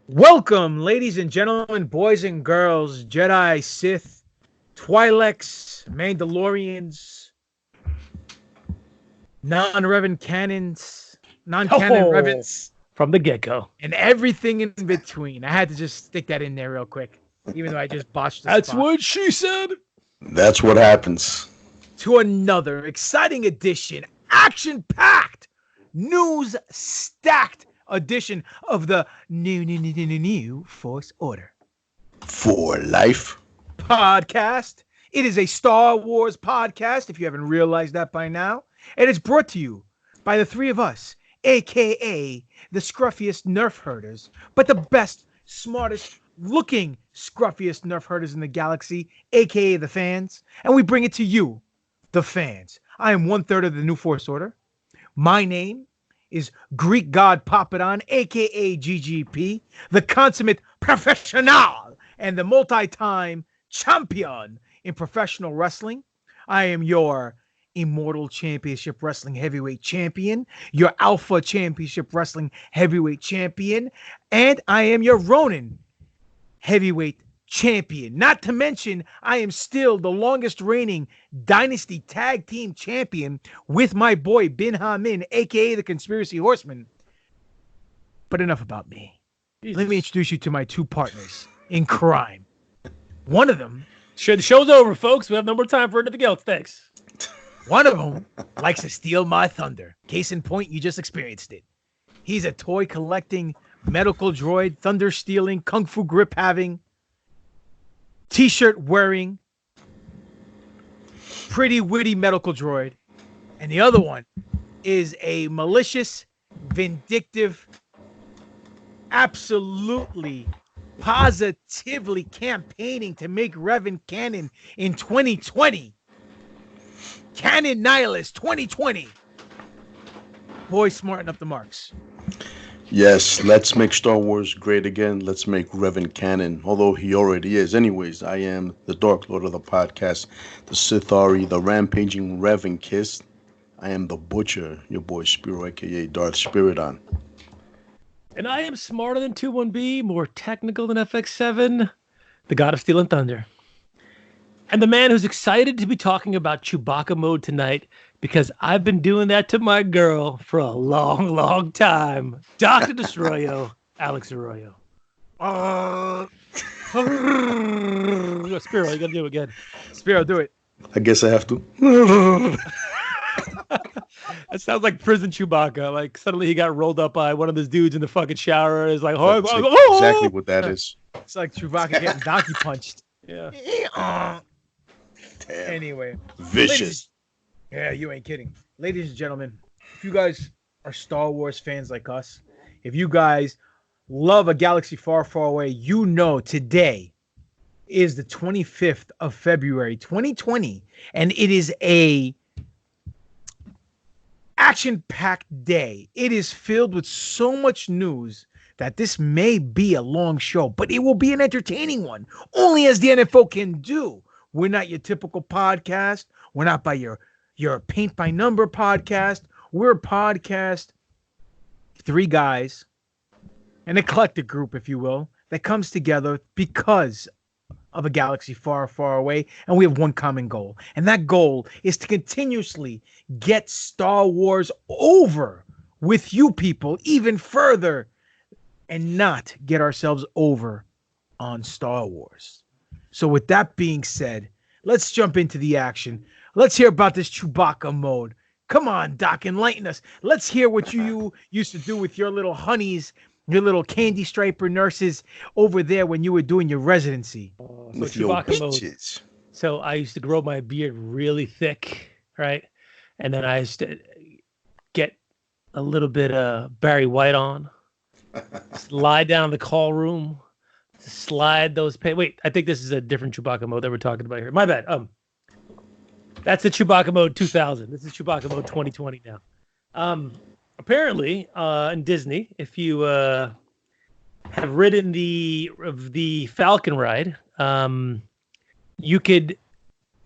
Welcome, ladies and gentlemen, boys and girls, Jedi, Sith, Twi'leks, Mandalorians, non-Revan canons, non-canon Revans, from the get-go, and everything in between. I had to just stick that in there real quick, even though I just botched the That's spot. what she said. That's what happens. To another exciting edition, action-packed, news-stacked edition of the new Force Order For life podcast. It is a Star Wars podcast, if you haven't realized that by now. And it's brought to you by the three of us, a.k.a. the scruffiest nerf herders, but the best, smartest looking scruffiest nerf herders in the galaxy, a.k.a. the fans. And we bring it to you, the fans. I am 1/3 of the new Force Order. My name is Greek God Papadon, a.k.a. GGP, the consummate professional and the multi-time champion in professional wrestling. I am your Immortal Championship Wrestling Heavyweight Champion, your Alpha Championship Wrestling Heavyweight Champion, and I am your Ronin Heavyweight Champion. Not to mention, I am still the longest reigning Dynasty Tag Team Champion with my boy Bin Ha-Min, aka the Conspiracy Horseman. But enough about me. Jesus. Let me introduce you to my two partners in crime. One of them... Sure, the show's over, folks. We have no more time for anything else. Thanks. One of them likes to steal my thunder. Case in point, you just experienced it. He's a toy collecting, medical droid, thunder stealing, kung fu grip having, t-shirt wearing, pretty witty medical droid. And the other one is a malicious, vindictive, absolutely, positively campaigning to make Revan canon in 2020. Canon Nihilist 2020. Boy, smarten up the marks. Yes, let's make Star Wars great again. Let's make Revan canon, although he already is. Anyways, I am the Dark Lord of the podcast, the Sithari, the rampaging Revan Kiss. I am the Butcher, your boy Spiro, a.k.a. Darth Spiridon. And I am smarter than 21B, more technical than FX7, the God of Steel and Thunder. And the man who's excited to be talking about Chewbacca mode tonight, because I've been doing that to my girl for a long, long time. Dr. Destroyo, Alex Arroyo. Spiro, you gotta do it again. Spiro, do it. I guess I have to. That sounds like prison Chewbacca. Like suddenly he got rolled up by one of those dudes in the fucking shower. It's like, exactly what that is. It's like Chewbacca getting donkey punched. Yeah. Damn. Anyway. Vicious. Yeah, you ain't kidding. Ladies and gentlemen, if you guys are Star Wars fans like us, if you guys love a galaxy far, far away, you know today is the 25th of February, 2020, and it is a action-packed day. It is filled with so much news that this may be a long show, but it will be an entertaining one, only as the NFO can do. We're not your typical podcast. We're not by your paint by number podcast. We're a podcast, three guys, an eclectic group, if you will, that comes together because of a galaxy far, far away, and we have one common goal. And that goal is to continuously get Star Wars over with you people even further and not get ourselves over on Star Wars. So with that being said, let's jump into the action. Let's hear about this Chewbacca mode. Come on, Doc, enlighten us. Let's hear what you used to do with your little honeys, your little candy striper nurses over there when you were doing your residency. With your mode. So I used to grow my beard really thick, right? And then I used to get a little bit of Barry White on, just lie down in the call room, slide those. Wait, I think this is a different Chewbacca mode that we're talking about here. My bad. That's the Chewbacca mode 2000. This is Chewbacca mode 2020 now. Apparently, in Disney, if you have ridden the Falcon ride, you could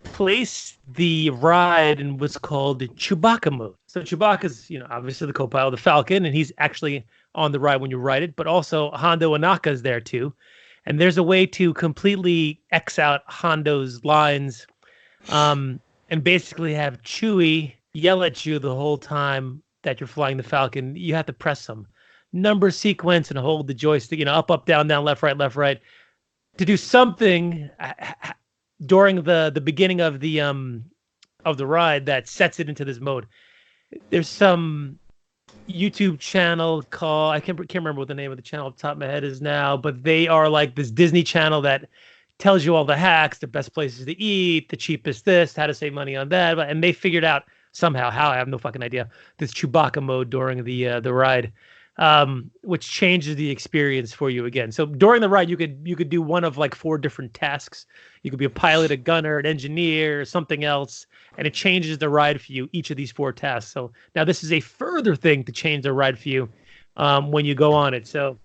place the ride in what's called Chewbacca mode. So Chewbacca's, obviously the co-pilot of the Falcon, and he's actually on the ride when you ride it, but also Hondo Ohnaka is there too. And there's a way to completely X out Hondo's lines, and basically have Chewie yell at you the whole time that you're flying the Falcon. You have to press some number sequence and hold the joystick, up, down, left, right, to do something during the beginning of the ride that sets it into this mode. There's some YouTube channel called, I can't remember what the name of the channel off the top of my head is now, but they are like this Disney channel that tells you all the hacks, the best places to eat, the cheapest this, how to save money on that, and they figured out somehow how, I have no fucking idea, this Chewbacca mode during the ride, which changes the experience for you again. So during the ride, you could do one of like 4 different tasks. You could be a pilot, a gunner, an engineer, something else, and it changes the ride for you, each of these 4 tasks. So now this is a further thing to change the ride for you when you go on it. So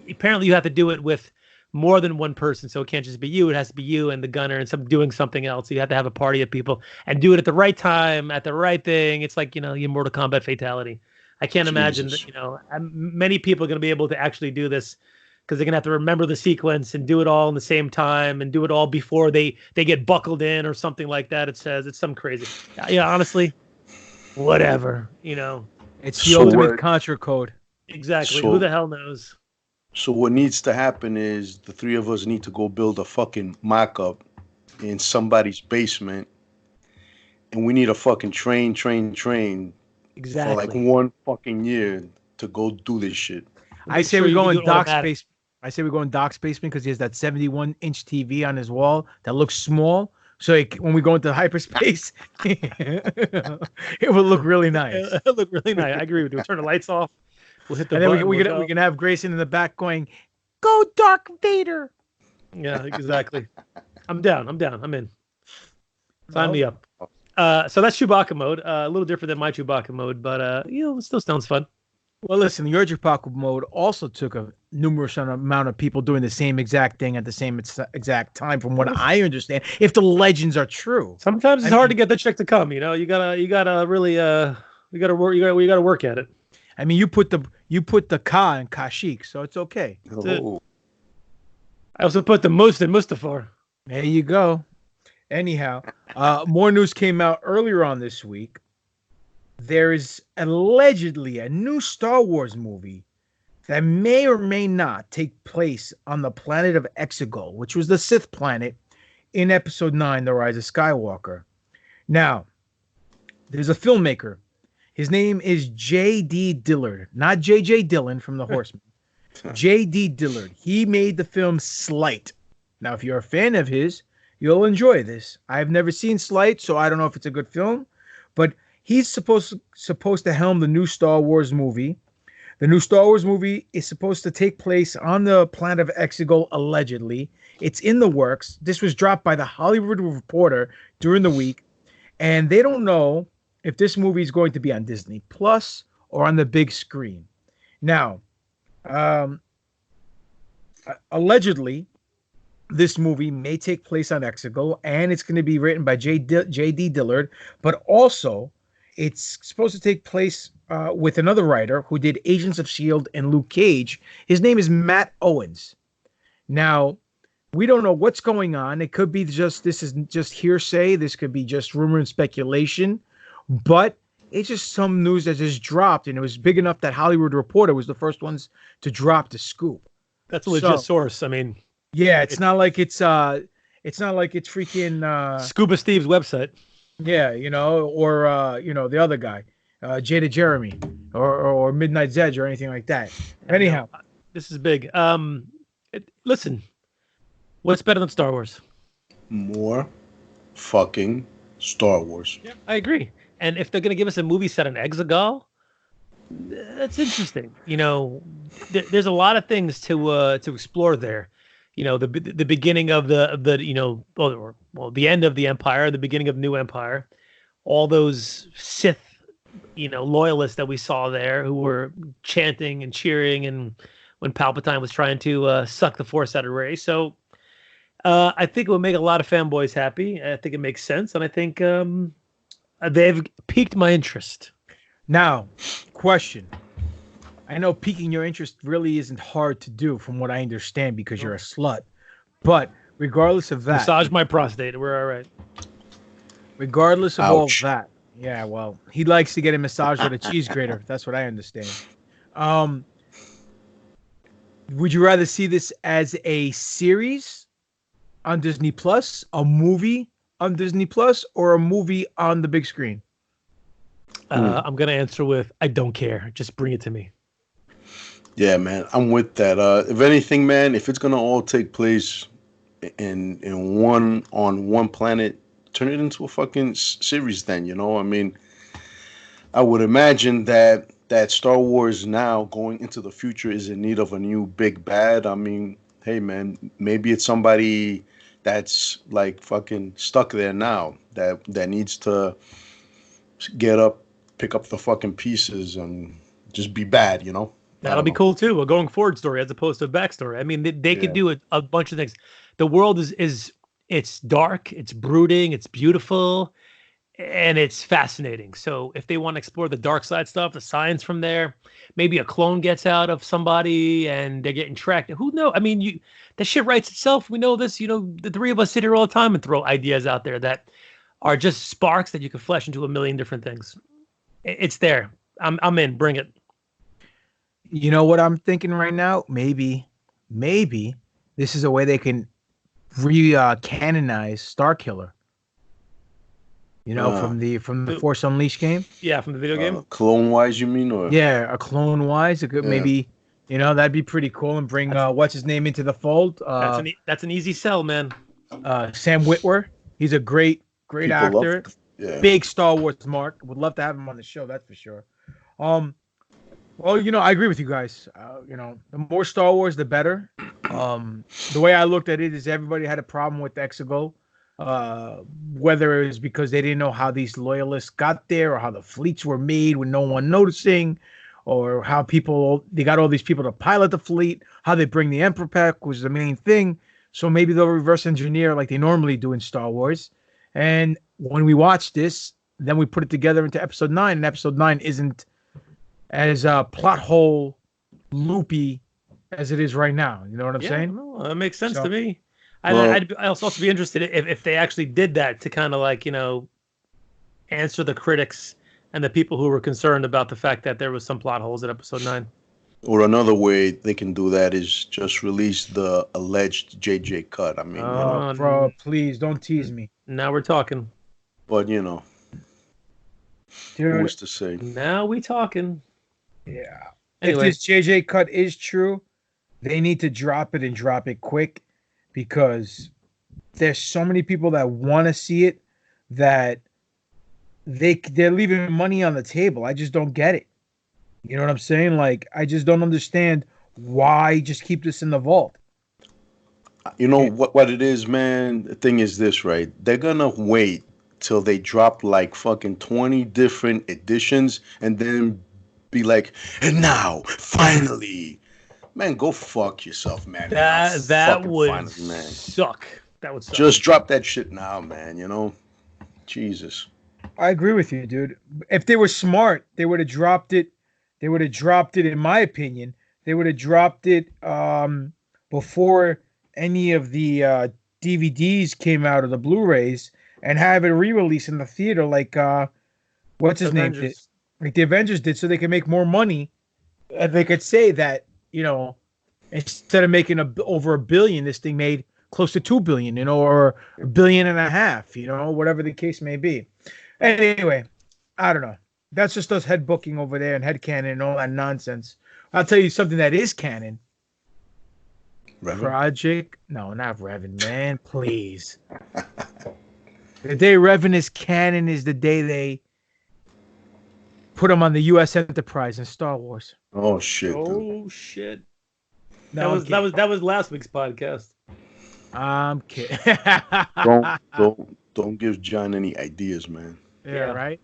apparently you have to do it with more than one person, so it can't just be you. It has to be you and the gunner and doing something else. So you have to have a party of people and do it at the right time, at the right thing. It's like, your Mortal Kombat fatality. I can't imagine that, many people are going to be able to actually do this because they're going to have to remember the sequence and do it all in the same time and do it all before they get buckled in or something like that. It says it's some crazy. Yeah, honestly, whatever, It's the ultimate Contra code. Exactly. Who the hell knows? So what needs to happen is the 3 of us need to go build a fucking mock-up in somebody's basement, and we need a fucking train exactly for like 1 fucking year to go do this shit. I say we go in Doc's basement. I say we go in Doc's basement because he has that 71-inch TV on his wall that looks small. So when we go into hyperspace, it will look really nice. It'll look really nice. I agree with you. We'll turn the lights off. We'll hit the and then button, we can have Grayson in the back going, "Go Dark Vader." Yeah, exactly. I'm down. I'm in. Sign me up. So that's Chewbacca mode. A little different than my Chewbacca mode, but it still sounds fun. Well, listen, your Chewbacca mode also took a numerous amount of people doing the same exact thing at the same exact time, from what I understand. If the legends are true, sometimes it's hard to get the chick to come. You gotta really we gotta work at it. I mean, you put the Ka in Kashyyyk, so it's okay. Oh. I also put the Mus in Mustafar. There you go. Anyhow, more news came out earlier on this week. There is allegedly a new Star Wars movie that may or may not take place on the planet of Exegol, which was the Sith planet in Episode 9, The Rise of Skywalker. Now, there's a filmmaker. His name is J.D. Dillard, not J.J. Dillon from The Horseman. J.D. Dillard. He made the film Slight. Now, if you're a fan of his, you'll enjoy this. I've never seen Slight, so I don't know if it's a good film, but he's supposed to helm the new Star Wars movie. The new Star Wars movie is supposed to take place on the planet of Exegol, allegedly. It's in the works. This was dropped by The Hollywood Reporter during the week, and they don't know if this movie is going to be on Disney Plus or on the big screen. Now, allegedly, this movie may take place on Exegol, and it's going to be written by J.D. Dillard, but also it's supposed to take place with another writer who did Agents of S.H.I.E.L.D. and Luke Cage. His name is Matt Owens. Now, we don't know what's going on. It could be this is just hearsay. This could be just rumor and speculation, but it's just some news that just dropped, and it was big enough that Hollywood Reporter was the first ones to drop the scoop. That's a legit source. I mean, yeah, it's not like it's freaking Scuba Steve's website. Yeah, or the other guy, Jada Jeremy, or Midnight's Edge, or anything like that. Anyhow, this is big. Listen, what's better than Star Wars? More fucking Star Wars. Yeah, I agree. And if they're gonna give us a movie set in Exegol, that's interesting. there's a lot of things to explore there. You know, the beginning of the you know, well, the end of the Empire, the beginning of New Empire, all those Sith, you know, loyalists that we saw there who were chanting and cheering, and when Palpatine was trying to suck the Force out of Rey. So I think it will make a lot of fanboys happy. I think it makes sense, and I think they've piqued my interest. Now, question. I know piquing your interest really isn't hard to do from what I understand because you're a slut. But regardless of that... Massage my prostate. We're all right. Regardless of all that. Yeah, well, he likes to get a massage with a cheese grater. That's what I understand. Would you rather see this as a series on Disney Plus, a movie on Disney Plus, or a movie on the big screen? I'm going to answer with, I don't care. Just bring it to me. Yeah, man, I'm with that. If anything, man, if it's going to all take place in one planet, turn it into a fucking series then, you know? I mean, I would imagine that Star Wars now going into the future is in need of a new big bad. I mean, hey, man, maybe it's somebody that's like fucking stuck there now that needs to get up, pick up the fucking pieces and just be bad, you know? That'll be cool too. A going forward story as opposed to a backstory. I mean, they could do a bunch of things. The world is it's dark, it's brooding, it's beautiful, and it's fascinating. So if they want to explore the dark side stuff, the science from there, maybe a clone gets out of somebody and they're getting tracked. Who knows? I mean, that shit writes itself. We know this. You know, the three of us sit here all the time and throw ideas out there that are just sparks that you could flesh into a million different things. It's there. I'm in. Bring it. You know what I'm thinking right now? Maybe this is a way they can canonize Starkiller. You know, from the Force Unleashed game. Yeah, from the video game. Clone Wise, you mean? Or yeah, a Clone Wise. Maybe, you know, that'd be pretty cool, and bring what's his name into the fold. That's an easy sell, man. Sam Witwer. He's a great actor. Big Star Wars mark. Would love to have him on the show. That's for sure. Well, you know, I agree with you guys. You know, the more Star Wars, the better. The way I looked at it is everybody had a problem with Exegol. Whether it was because they didn't know how these loyalists got there, or how the fleets were made with no one noticing, or how they got all these people to pilot the fleet, how they bring the Emperor pack was the main thing. So maybe they'll reverse engineer like they normally do in Star Wars. And when we watch this, then we put it together into episode 9, and episode 9 isn't as plot hole loopy as it is right now. You know what I'm saying? No, that makes sense to me. I'd also be interested if they actually did that to kind of like, you know, answer the critics and the people who were concerned about the fact that there was some plot holes in episode 9. Or another way they can do that is just release the alleged JJ cut. I mean, bro, please don't tease me. Now we're talking. But you know, what's to say? Now we talking. Yeah. Anyway. If this JJ cut is true, they need to drop it and drop it quick, because there's so many people that want to see it that they're leaving money on the table. I just don't get it. You know what I'm saying? Like, I just don't understand why just keep this in the vault. You know what it is, man? The thing is this, right? They're gonna wait till they drop like fucking 20 different editions and then be like, and now, finally. Man, go fuck yourself, man. That would suck. That would suck. Just drop that shit now, man, you know? Jesus. I agree with you, dude. If they were smart, they would have dropped it. They would have dropped it, in my opinion. They would have dropped it before any of the DVDs came out, of the Blu-rays, and have it re-released in the theater like what's his name did. Like the Avengers did, so they can make more money. And they could say that, you know, instead of making over $1 billion, this thing made close to $2 billion, you know, or $1.5 billion, you know, whatever the case may be. Anyway, I don't know. That's just us head booking over there and head canon and all that nonsense. I'll tell you something that is canon. Revan? Project? No, not Revan, man. Please. The day Revan is canon is the day they put him on the U.S. Enterprise in Star Wars. Oh shit. Oh shit. No, That was last week's podcast. I'm kidding. Don't give John any ideas, man. Yeah, right.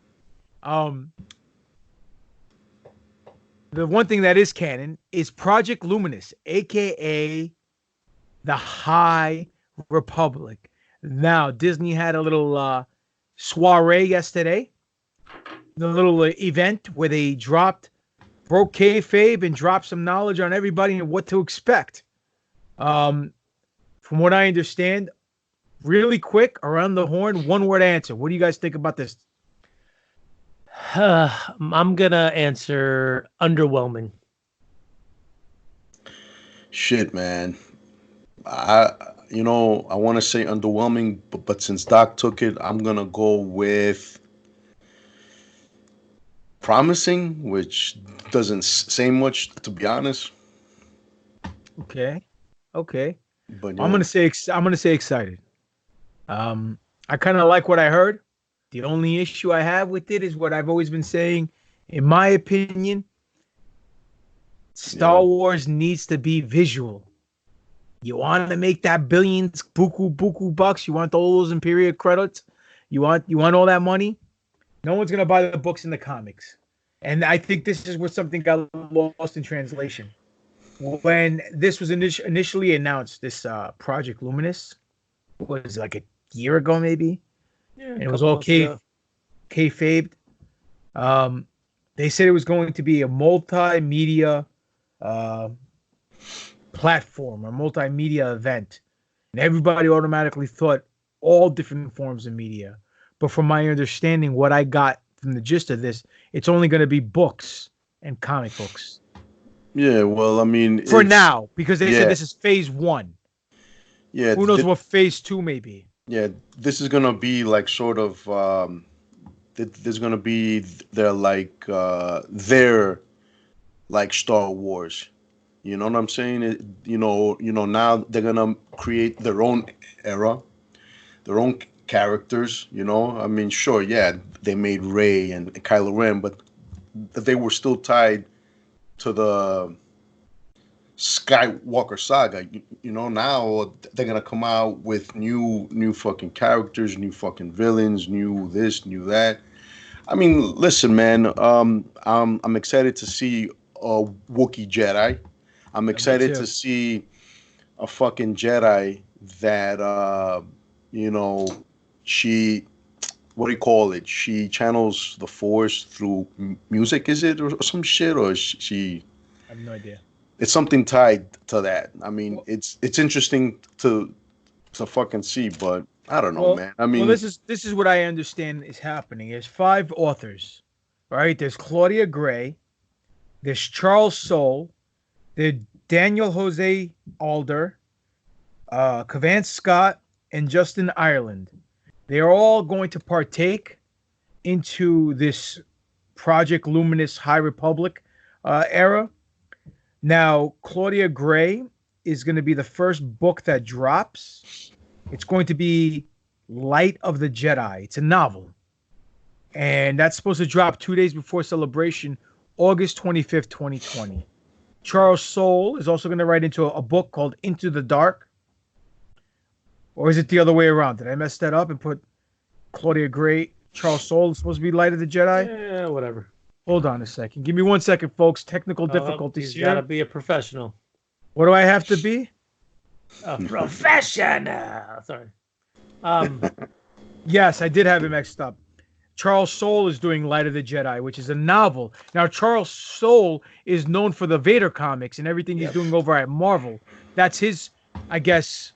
The one thing that is canon is Project Luminous, aka the High Republic. Now, Disney had a little soiree yesterday, the little event where they broke kayfabe and dropped some knowledge on everybody and what to expect. From what I understand, really quick, around the horn, one-word answer. What do you guys think about this? I'm gonna answer underwhelming. Shit, man. I want to say underwhelming, but since Doc took it, I'm gonna go with promising, which doesn't say much, to be honest. Okay. But I'm gonna say excited. I kind of like what I heard. The only issue I have with it is what I've always been saying. In my opinion, Star Wars needs to be visual. You want to make that billions, buku bucks. You want all those Imperial credits. You want all that money. No one's gonna buy the books and the comics. And I think this is where something got lost in translation. When this was initially announced, this Project Luminous was like a year ago, maybe. Yeah, and it was all kayfabed. They said it was going to be a multimedia platform, a multimedia event. And everybody automatically thought all different forms of media. But from my understanding, what I got from the gist of this, it's only going to be books and comic books. Yeah, well, I mean... For now, because they said this is phase 1. Yeah. Who knows what phase 2 may be. Yeah, this is gonna be like sort of there's gonna be their like Star Wars. You know what I'm saying? Now they're gonna create their own era, their own characters. I mean, sure, yeah, they made Rey and Kylo Ren, but they were still tied to the Skywalker saga. Now they're gonna come out with new fucking characters, new fucking villains, new this, new that. I mean, listen, man. I'm excited to see a Wookiee Jedi. I'm excited to see a fucking Jedi that she, what do you call it? She channels the Force through music, is it, or some shit, or she? I have no idea. It's something tied to that. I mean, it's interesting to fucking see, but I don't know, man. I mean, this is what I understand is happening. There's 5 authors, right? There's Claudia Gray, there's Charles Soule, there's Daniel Jose Alder, Cavan Scott, and Justin Ireland. They're all going to partake into this Project Luminous High Republic era. Now, Claudia Gray is going to be the first book that drops. It's going to be Light of the Jedi. It's a novel. And that's supposed to drop 2 days before Celebration, August 25th, 2020. Charles Soule is also going to write into a book called Into the Dark. Or is it the other way around? Did I mess that up and put Claudia Gray, Charles Soule is supposed to be Light of the Jedi? Yeah, whatever. Hold on a second. Give me 1 second, folks. Technical difficulties here. You gotta be a professional. What do I have to be? A professional. Sorry. Yes, I did have it mixed up. Charles Soule is doing Light of the Jedi, which is a novel. Now, Charles Soule is known for the Vader comics and everything he's doing over at Marvel. That's his, I guess,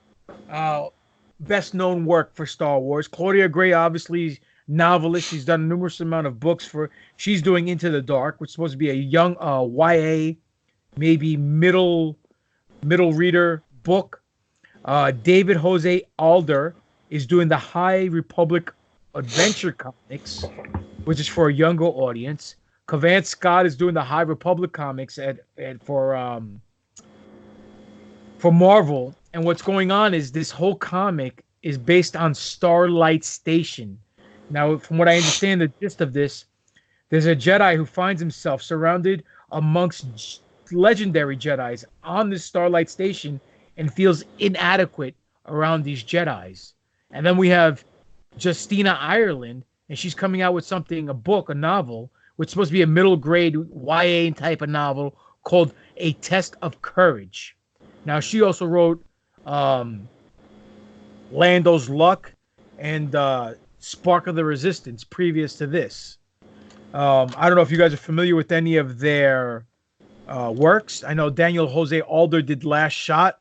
best known work for Star Wars. Claudia Gray, obviously, novelist. She's done a numerous amount of books she's doing Into the Dark, which is supposed to be a young YA, maybe middle reader book. David Jose Alder is doing the High Republic Adventure comics, which is for a younger audience. Cavan Scott is doing the High Republic comics for Marvel. And what's going on is this whole comic is based on Starlight Station. Now, from what I understand, the gist of this, There's a Jedi who finds himself surrounded amongst legendary Jedis on this Starlight Station and feels inadequate around these Jedis. And then we have Justina Ireland, and she's coming out with something, a book, a novel, which is supposed to be a middle grade YA type of novel called A Test of Courage. Now, she also wrote Lando's Luck and Spark of the Resistance previous to this. I don't know if you guys are familiar with any of their works. I know Daniel Jose Alder did Last Shot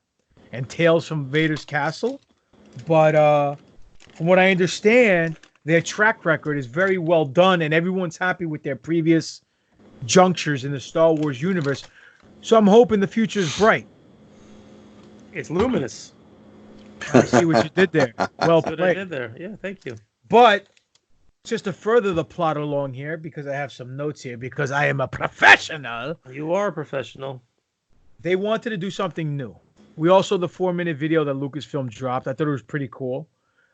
and Tales from Vader's Castle. But from what I understand, their track record is very well done, and everyone's happy with their previous junctures in the Star Wars universe. So I'm hoping the future is bright. It's luminous. I see what you did there. Well That's played. what I did there. Yeah, thank you. But just to further the plot along here, because I have some notes here, because I am a professional. You are a professional. They wanted to do something new. We also the 4-minute video that Lucasfilm dropped. I thought it was pretty cool.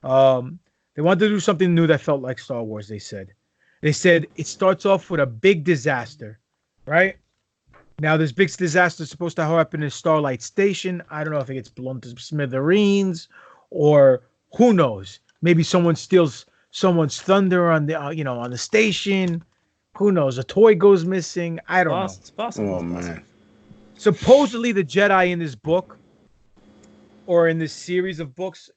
They wanted to do something new that felt like Star Wars. They said it starts off with a big disaster, right? Now this big disaster is supposed to happen in Starlight Station. I don't know if it gets blown to smithereens, or who knows? Maybe someone steals someone's thunder on the on the station. Who knows? A toy goes missing. I don't know. It's possible. Oh man. Supposedly the Jedi in this book or in this series of books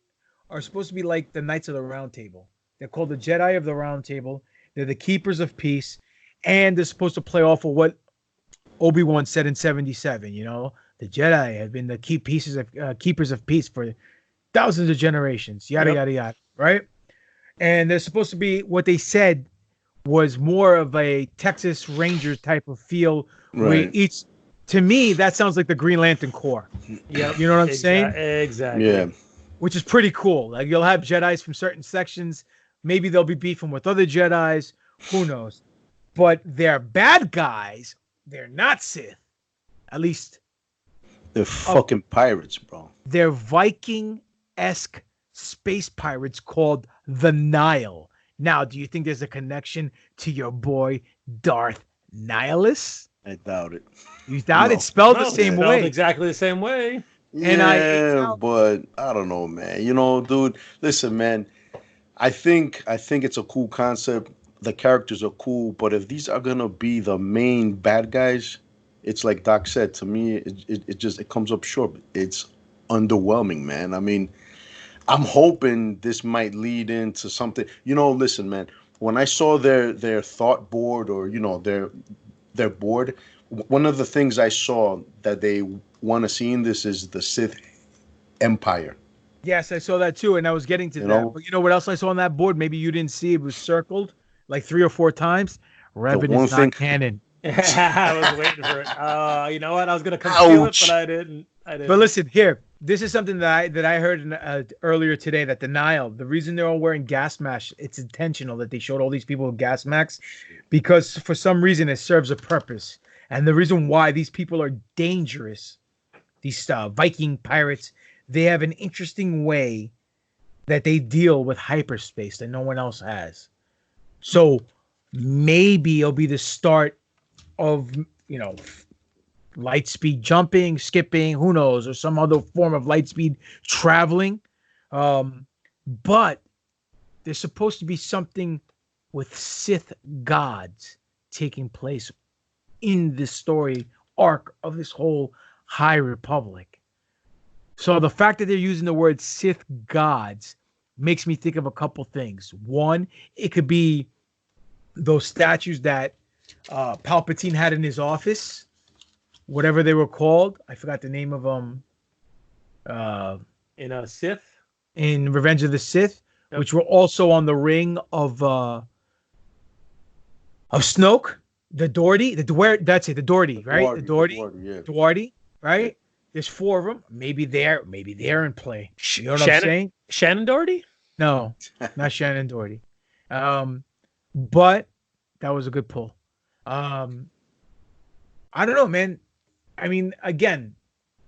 are supposed to be like the Knights of the Round Table. They're called the Jedi of the Round Table. They're the keepers of peace, and they're supposed to play off of what Obi Wan said in 77. The Jedi have been the keepers of peace for thousands of generations. Yada yada yada. Right? And they're supposed to be what they said was more of a Texas Rangers type of feel, where each. To me, that sounds like the Green Lantern Corps. Yeah, you know what I'm saying? Exactly. Yeah. Which is pretty cool. Like you'll have Jedis from certain sections. Maybe they'll be beefing with other Jedis. Who knows? But they're bad guys. They're not Sith. At least They're fucking pirates, bro. they're Viking-esque space pirates called the Nile. Now, do you think there's a connection to your boy Darth Nihilus? I doubt it. You doubt No. it's spelled the It's same spelled way. exactly the same way. And but I don't know, man. Dude, listen, man. I think it's a cool concept. The characters are cool, but if these are gonna be the main bad guys, it's like Doc said. To me, it comes up short. It's underwhelming, man. I mean, I'm hoping this might lead into something. Listen, man. When I saw their thought board or their board, one of the things I saw that they want to see in this is the Sith Empire. Yes, I saw that too, and I was getting to that. But you know what else I saw on that board? Maybe you didn't see it. It was circled like 3 or 4 times. Revan is not canon. I was waiting for it. You know what? I was gonna conceal it, but I didn't. But listen, here. This is something that I heard earlier today, that the Nile, the reason they're all wearing gas masks, it's intentional that they showed all these people with gas masks, because for some reason it serves a purpose. And the reason why these people are dangerous, these Viking pirates, they have an interesting way that they deal with hyperspace that no one else has. So maybe it'll be the start of, light speed jumping, skipping, who knows, or some other form of light speed traveling. But there's supposed to be something with Sith gods taking place in this story arc of this whole High Republic. So the fact that they're using the word Sith gods makes me think of a couple things. One, it could be those statues that Palpatine had in his office, whatever they were called. I forgot the name of them. In a Sith? In Revenge of the Sith, which were also on the ring of Snoke. The Doherty, that's it, the Doherty, right? The Doherty, right? There's 4 of them. Maybe they're in play. You know what I'm saying? Shannon Doherty? No, not Shannon Doherty. But that was a good pull. I don't know, man. I mean, again,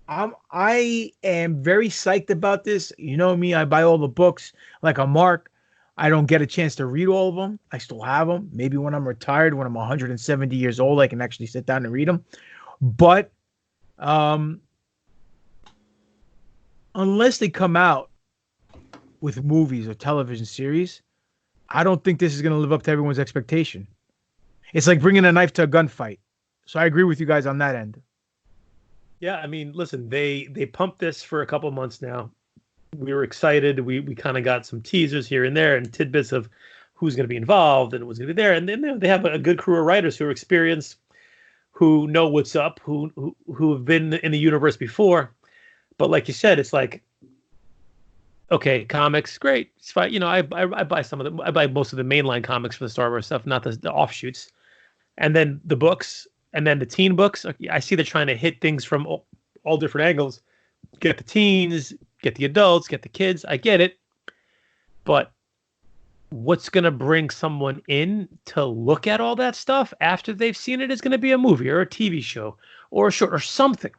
I am very psyched about this. You know me, I buy all the books like a mark. I don't get a chance to read all of them. I still have them. Maybe when I'm retired, when I'm 170 years old, I can actually sit down and read them. But unless they come out with movies or television series, I don't think this is going to live up to everyone's expectation. It's like bringing a knife to a gunfight. So I agree with you guys on that end. Yeah, I mean, listen, they pumped this for a couple of months now. We were excited. We kind of got some teasers here and there and tidbits of who's going to be involved and what's going to be there. And then they have a good crew of writers who are experienced, who know what's up, who have been in the universe before. But like you said, it's like, okay, comics, great, it's fine. You know, I buy some of them. I buy most of the mainline comics for the Star Wars stuff, not the offshoots. And then the books, and then the teen books. I see they're trying to hit things from all different angles. Get the teens, get the adults, get the kids. I get it. But what's going to bring someone in to look at all that stuff after they've seen it is going to be a movie or a TV show or a short or something.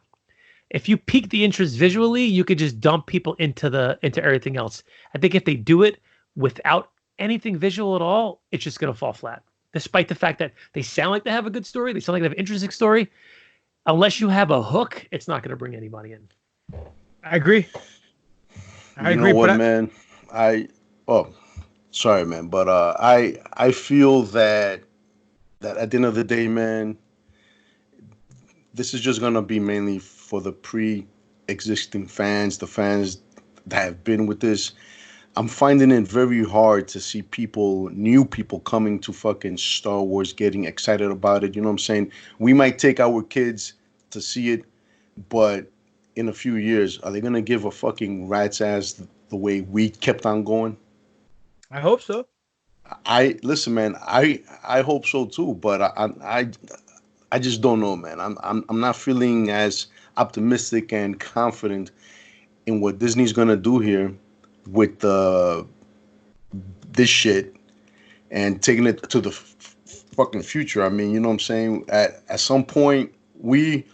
If you pique the interest visually, you could just dump people into everything else. I think if they do it without anything visual at all, it's just going to fall flat. Despite the fact that they sound like they have a good story, they sound like they have an interesting story. Unless you have a hook, it's not going to bring anybody in. I agree. I agree. You know what, man? Sorry, man, but I feel that at the end of the day, man, this is just gonna be mainly for the pre-existing fans, the fans that have been with this. I'm finding it very hard to see new people coming to fucking Star Wars, getting excited about it. You know what I'm saying? We might take our kids to see it, but in a few years, are they gonna give a fucking rat's ass the way we kept on going? I hope so. Listen, man. I hope so too, but I just don't know, man. I'm not feeling as optimistic and confident in what Disney's gonna do here with this shit and taking it to the fucking future. I mean, you know what I'm saying? At some point, we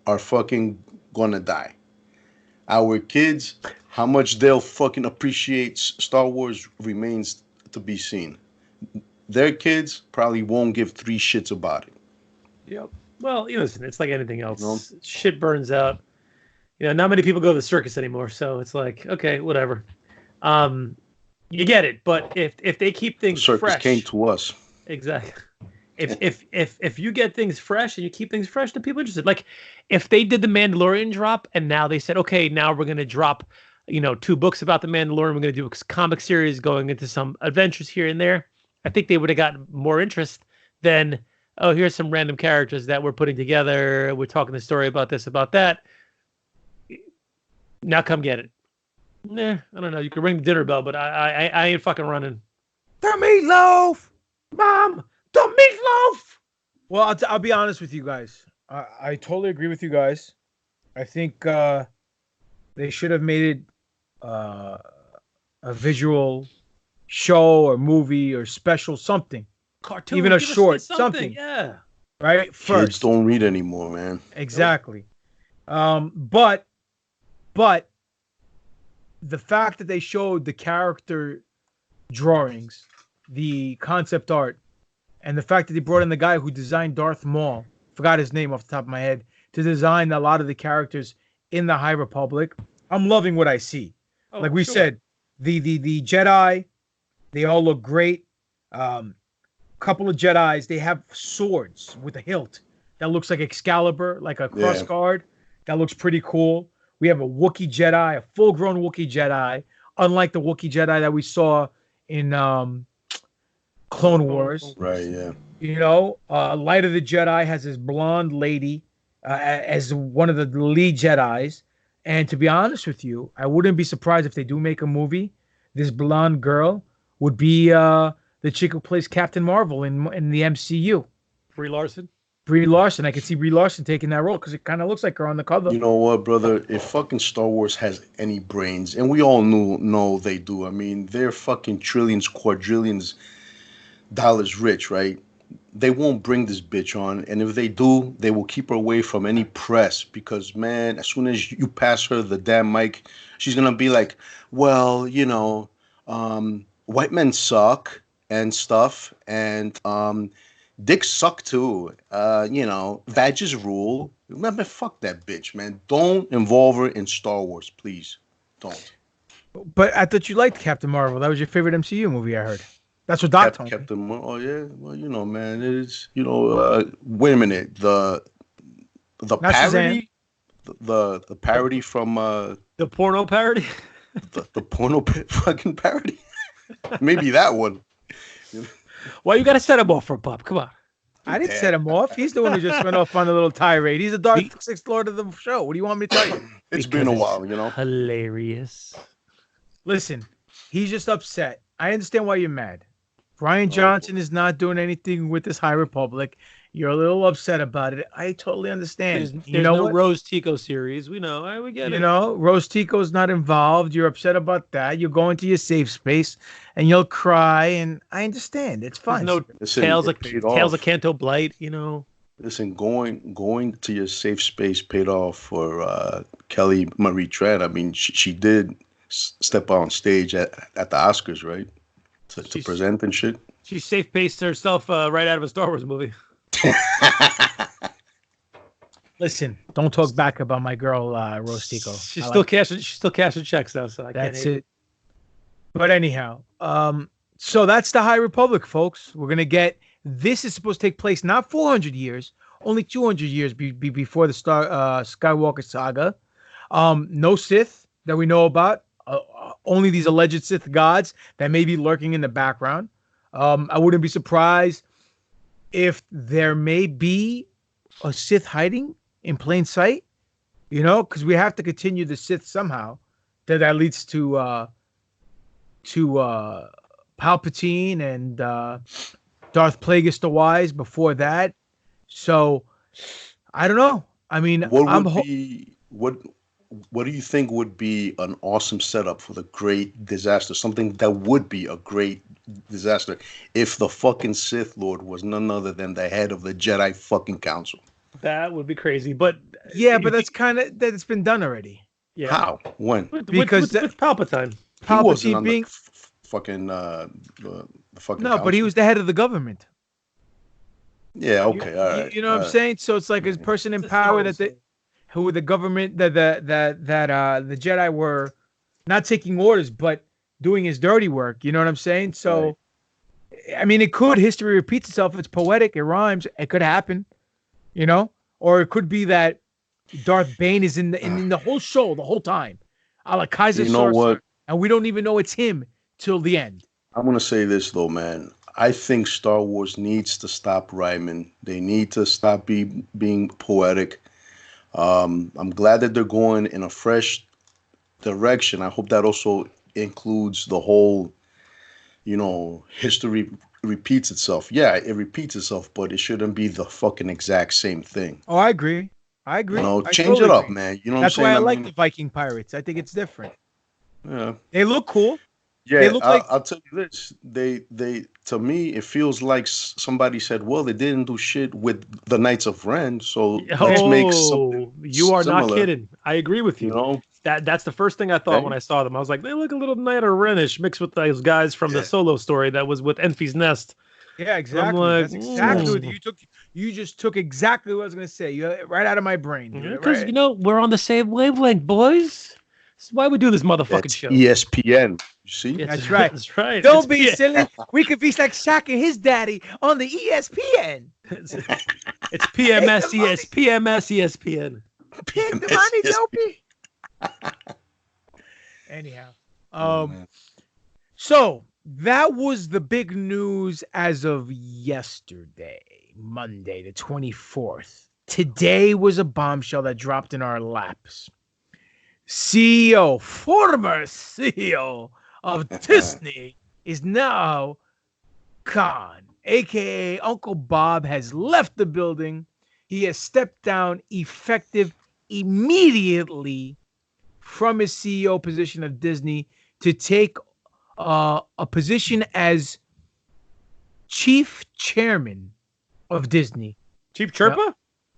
are fucking gonna die. Our kids, how much they'll fucking appreciate Star Wars remains to be seen. Their kids probably won't give three shits about it. Yep. Well, listen, it's like anything else. You know? Shit burns out. Not many people go to the circus anymore, so it's like, okay, whatever. You get it, but if they keep things fresh, circus came to us. Exactly. If you get things fresh and you keep things fresh, then people are interested. Like if they did the Mandalorian drop and now they said, okay, now we're gonna drop, 2 books about the Mandalorian. We're gonna do a comic series going into some adventures here and there. I think they would have gotten more interest than, oh, here's some random characters that we're putting together. We're talking the story about this, about that. Now come get it. I don't know. You can ring the dinner bell, but I ain't fucking running. The meatloaf, Mom. The meatloaf. Well, I'll be honest with you guys. I totally agree with you guys. I think they should have made it a visual show or movie or special something. Cartoon, even a short something. Yeah. Right? First. Kids don't read anymore, man. Exactly. But the fact that they showed the character drawings, the concept art, and the fact that they brought in the guy who designed Darth Maul, forgot his name off the top of my head, to design a lot of the characters in the High Republic, I'm loving what I see. Like we said, the Jedi, they all look great. Couple of Jedis, they have swords with a hilt that looks like Excalibur, like a cross guard. That looks pretty cool. We have a Wookiee Jedi, a full-grown Wookiee Jedi, unlike the Wookiee Jedi that we saw in Clone Wars. Right, yeah. Light of the Jedi has this blonde lady as one of the lead Jedis. And to be honest with you, I wouldn't be surprised if they do make a movie. This blonde girl would be the chick who plays Captain Marvel in the MCU. Brie Larson. I could see Brie Larson taking that role because it kind of looks like her on the cover. You know what, brother? If fucking Star Wars has any brains, and we all know they do. I mean, they're fucking trillions, quadrillions dollars rich, right? They won't bring this bitch on, and if they do, they will keep her away from any press because, man, as soon as you pass her the damn mic, she's gonna be like, well, white men suck and stuff, and dicks suck too. Vages rule. Remember, fuck that bitch, man. Don't involve her in Star Wars, please. Don't. But I thought you liked Captain Marvel. That was your favorite MCU movie, I heard. That's what Doc told me. Captain Marvel. Oh yeah. Well, man, it is. Wait a minute. The Not parody. The parody from the porno parody. the porno fucking parody. Maybe that one. Why you gotta set him off for Bob? Come on. I didn't set him off. He's the one who just went off on a little tirade. He's the Darth Sixth Lord of the show. What do you want me to tell you? It's been a while, Hilarious. Listen, he's just upset. I understand why you're mad. Rian Johnson is not doing anything with this High Republic. You're a little upset about it. I totally understand. There's no Rose Tico series. We know. We get it. Rose Tico's not involved. You're upset about that. You'll go into your safe space and you'll cry. And I understand. It's fine. There's no Tales of Canto Blight, Listen, going to your safe space paid off for Kelly Marie Tran. I mean, she did step on stage at the Oscars, right? To present and shit. She safe-paced herself right out of a Star Wars movie. Listen, don't talk back about my girl Rose Tico. She's still cashing checks though, so that's it. But anyhow, so that's the High Republic, folks. We're gonna get. This is supposed to take place not 400 years, only 200 years before the Skywalker saga. No Sith that we know about. Only these alleged Sith gods that may be lurking in the background. I wouldn't be surprised if there may be a Sith hiding in plain sight, because we have to continue the Sith somehow. That leads to Palpatine and Darth Plagueis the Wise before that. So I don't know. I mean, what do you think would be an awesome setup for the great disaster? Something that would be a great disaster if the fucking Sith Lord was none other than the head of the Jedi fucking Council. That would be crazy, but that's been done already. Yeah. How? When? Because with Palpatine. He wasn't being fucking the fucking. No, council. but he was the head of the government. Yeah. Okay. All right. You know what I'm saying? So it's like a person in power who the government that the Jedi were not taking orders, but doing his dirty work. You know what I'm saying? So, right. I mean, history repeats itself. It's poetic. It rhymes. It could happen, or it could be that Darth Bane is in the whole show the whole time, a la Kaiser Soze, and we don't even know it's him till the end. I'm gonna say this though, man. I think Star Wars needs to stop rhyming. They need to stop being poetic. I'm glad that they're going in a fresh direction. I hope that also includes the whole, history repeats itself. Yeah, it repeats itself, but it shouldn't be the fucking exact same thing. Oh, I agree. Change it up, man. You know what I'm saying? That's why I like the Viking pirates. I think it's different. Yeah. They look cool. Yeah, I'll tell you this. They to me, it feels like somebody said, well, they didn't do shit with the Knights of Ren, so let's make something you are similar. Not kidding. I agree with you. That's the first thing I thought when I saw them. I was like, they look a little Knight of Renish mixed with those guys from the Solo story that was with Enfy's Nest. Yeah, exactly. Like, that's exactly what you took. You just took exactly what I was going to say. Right out of my brain. Because, we're on the same wavelength, boys. That's why we do this motherfucking show. ESPN. You see? That's right. That's right. Don't be silly. We could be like Shaq and his daddy on the ESPN. It's PMS ESPN. Pay the money, dopey. Anyhow, so that was the big news as of yesterday, Monday, the 24th. Today was a bombshell that dropped in our laps. Former CEO of Disney is now gone, aka Uncle Bob has left the building. He has stepped down effective immediately from his CEO position of Disney to take a position as chief chairman of Disney. Chief Chirpa?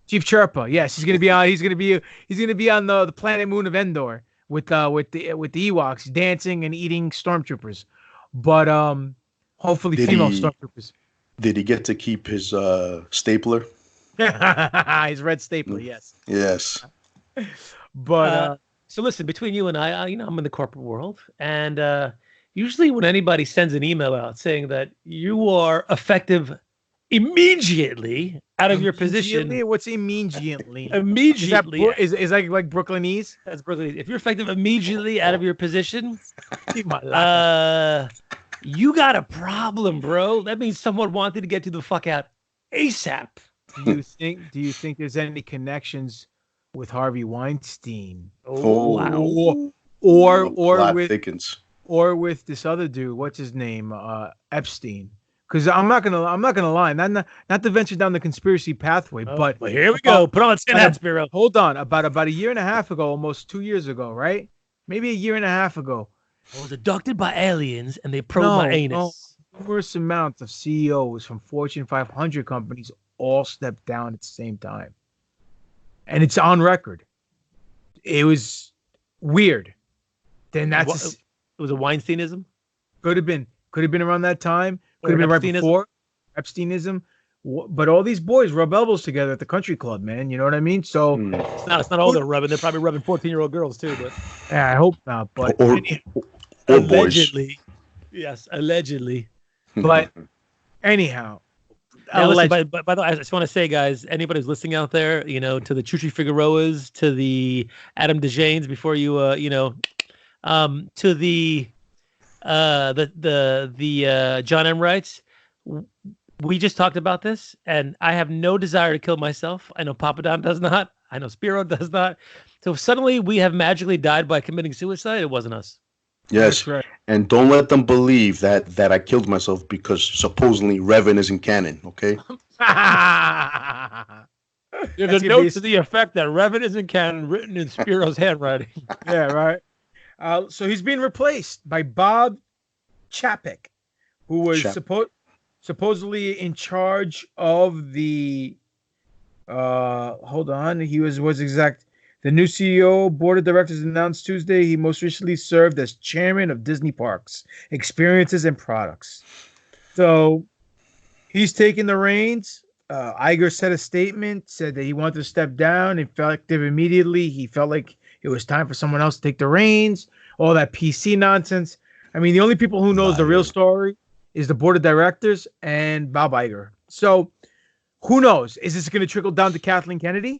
Chief Chirpa. Yes, he's gonna be on. He's gonna be on the planet moon of Endor with the Ewoks dancing and eating stormtroopers. But hopefully female stormtroopers. Did he get to keep his stapler? His red stapler, yes. Yes. But so listen, between you and I, I'm in the corporate world, and usually when anybody sends an email out saying that you are effective immediately out of your position. What's immediately? Immediately. Is that like Brooklynese? That's Brooklynese. If you're effective immediately out of your position, you got a problem, bro. That means someone wanted to get you the fuck out ASAP. Do you think there's any connections with Harvey Weinstein? Wow. Or with this other dude, what's his name? Epstein. Because I'm not gonna lie, not to venture down the conspiracy pathway, but well, here we go. Put on 10 hats, Spiro. Hold on, about a year and a half ago, almost 2 years ago, right? Maybe a year and a half ago. I was abducted by aliens, and they probed my anus. Numerous amounts of CEOs from Fortune 500 companies all stepped down at the same time, and it's on record. It was weird. Then it was a Weinsteinism. Could have been around that time. Could have been right before Epsteinism. But all these boys rub elbows together at the country club, man. You know what I mean? So it's not all they're rubbing. They're probably rubbing 14-year-old girls too. But yeah, I hope not. But or allegedly, yes, allegedly. But anyhow, listen, by the way, I just want to say, guys, anybody who's listening out there, to the Chuchi Figueroas, to the Adam DeJanes, before you, to the John M. Wrights. We just talked about this, and I have no desire to kill myself. I know Papa Don does not. I know Spiro does not. So if suddenly we have magically died by committing suicide, it wasn't us. Yes, right. And don't let them believe that I killed myself because supposedly Revan isn't canon, okay? There's a note to the effect that Revan isn't canon written in Spiro's handwriting. Yeah, right. So he's being replaced by Bob Chapek, who was supposedly in charge of the hold on, he was exact. The new CEO board of directors announced Tuesday he most recently served as chairman of Disney Parks, Experiences and Products. So he's taking the reins. Iger said a statement, said that he wanted to step down, effective immediately. He felt like it was time for someone else to take the reins. All that PC nonsense. I mean, the only people who knows the real story is the board of directors and Bob Iger. So who knows? Is this going to trickle down to Kathleen Kennedy?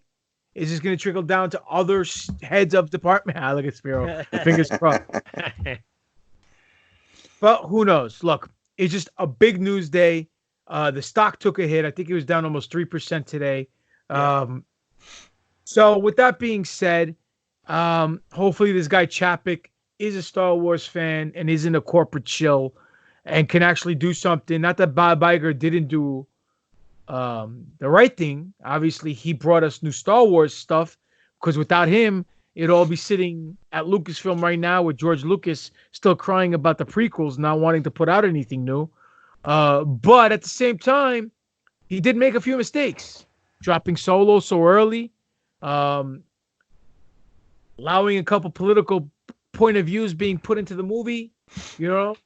Is this going to trickle down to other heads of department? Look at Spiro. Fingers crossed. But who knows? Look, it's just a big news day. The stock took a hit. I think it was down almost 3% today. So with that being said, hopefully this guy Chapek is a Star Wars fan and isn't a corporate shill and can actually do something. Not that Bob Iger didn't do the right thing. Obviously, he brought us new Star Wars stuff because without him, it'd all be sitting at Lucasfilm right now with George Lucas still crying about the prequels, not wanting to put out anything new. But at the same time, he did make a few mistakes, dropping Solo so early, allowing a couple political point of views being put into the movie.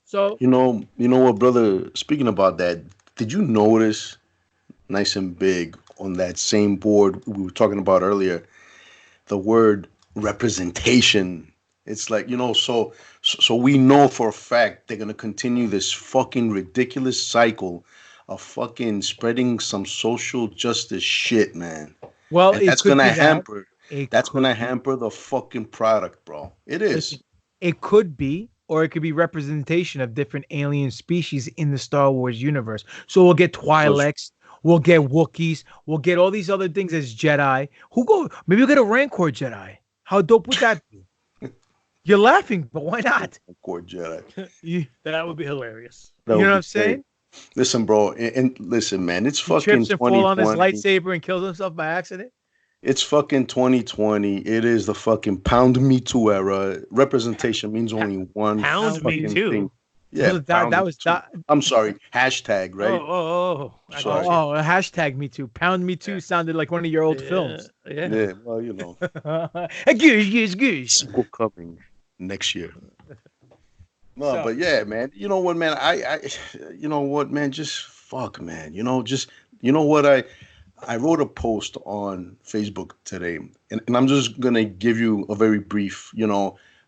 So you know what, brother? Speaking about that, did you notice, nice and big on that same board we were talking about earlier, the word representation? It's like, so we know for a fact they're gonna continue this fucking ridiculous cycle of fucking spreading some social justice shit, man. Well, that's gonna hamper. That's gonna hamper the fucking product, bro. It is. It could be. Or it could be representation of different alien species in the Star Wars universe. So we'll get Twi'leks, we'll get Wookiees, we'll get all these other things as Jedi. Maybe we'll get a Rancor Jedi. How dope would that be? You're laughing, but why not? Rancor Jedi. That would be hilarious. You know what I'm saying? Listen, bro, and listen, man, it's fucking 2020. Trips and fall on his lightsaber and kills himself by accident. It's fucking 2020. It is the fucking pound me too era. Representation means only one pound me too thing. Yeah, that was that. I'm sorry. Hashtag, right? Sorry. Hashtag me too. Pound me too sounded like one of your old films. Yeah. Well, Goose. Sequel coming next year. No, So, but yeah, man. You know what, man? You know what, man? Just fuck, man. You know what? I wrote a post on Facebook today, and I'm just gonna give you a very brief.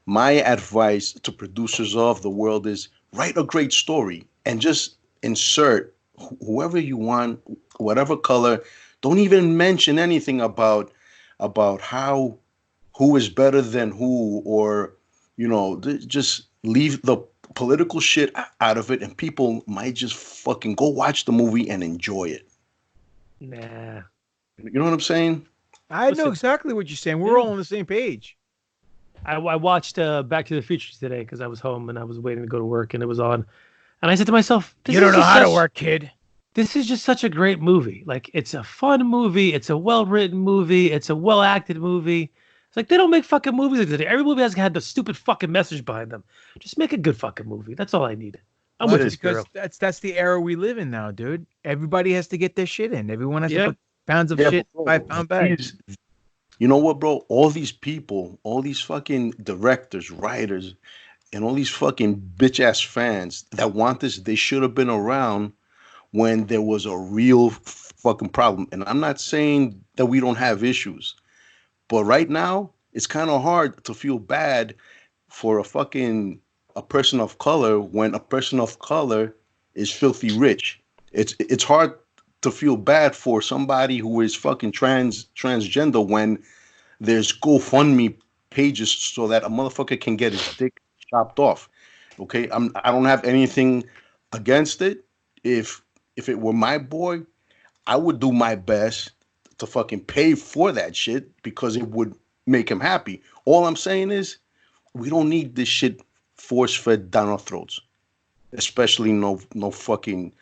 My advice to producers of the world is write a great story and just insert whoever you want, whatever color. Don't even mention anything about how who is better than who, or just leave the political shit out of it, and people might just fucking go watch the movie and enjoy it. Nah. You know what I'm saying? I know Listen, exactly what you're saying. We're all on the same page. I watched Back to the Future today because I was home and I was waiting to go to work and it was on. And I said to myself, You don't know how to work, kid. This is just such a great movie. Like, it's a fun movie. It's a well-written movie. It's a well-acted movie. It's like, they don't make fucking movies like that. Every movie has had the stupid fucking message behind them. Just make a good fucking movie. That's all I need. I'm with you, Spiro. Because that's the era we live in now, dude. Everybody has to get their shit in. Everyone has to put pounds of shit in 5-pound bags. You know what, bro? All these people, all these fucking directors, writers, and all these fucking bitch ass fans that want this, they should have been around when there was a real fucking problem. And I'm not saying that we don't have issues, but right now it's kind of hard to feel bad for a person of color when a person of color is filthy rich. It's hard to feel bad for somebody who is fucking transgender when there's GoFundMe pages so that a motherfucker can get his dick chopped off. Okay, I don't have anything against it. If it were my boy, I would do my best to fucking pay for that shit because it would make him happy. All I'm saying is we don't need this shit force fed down our throats, especially no fucking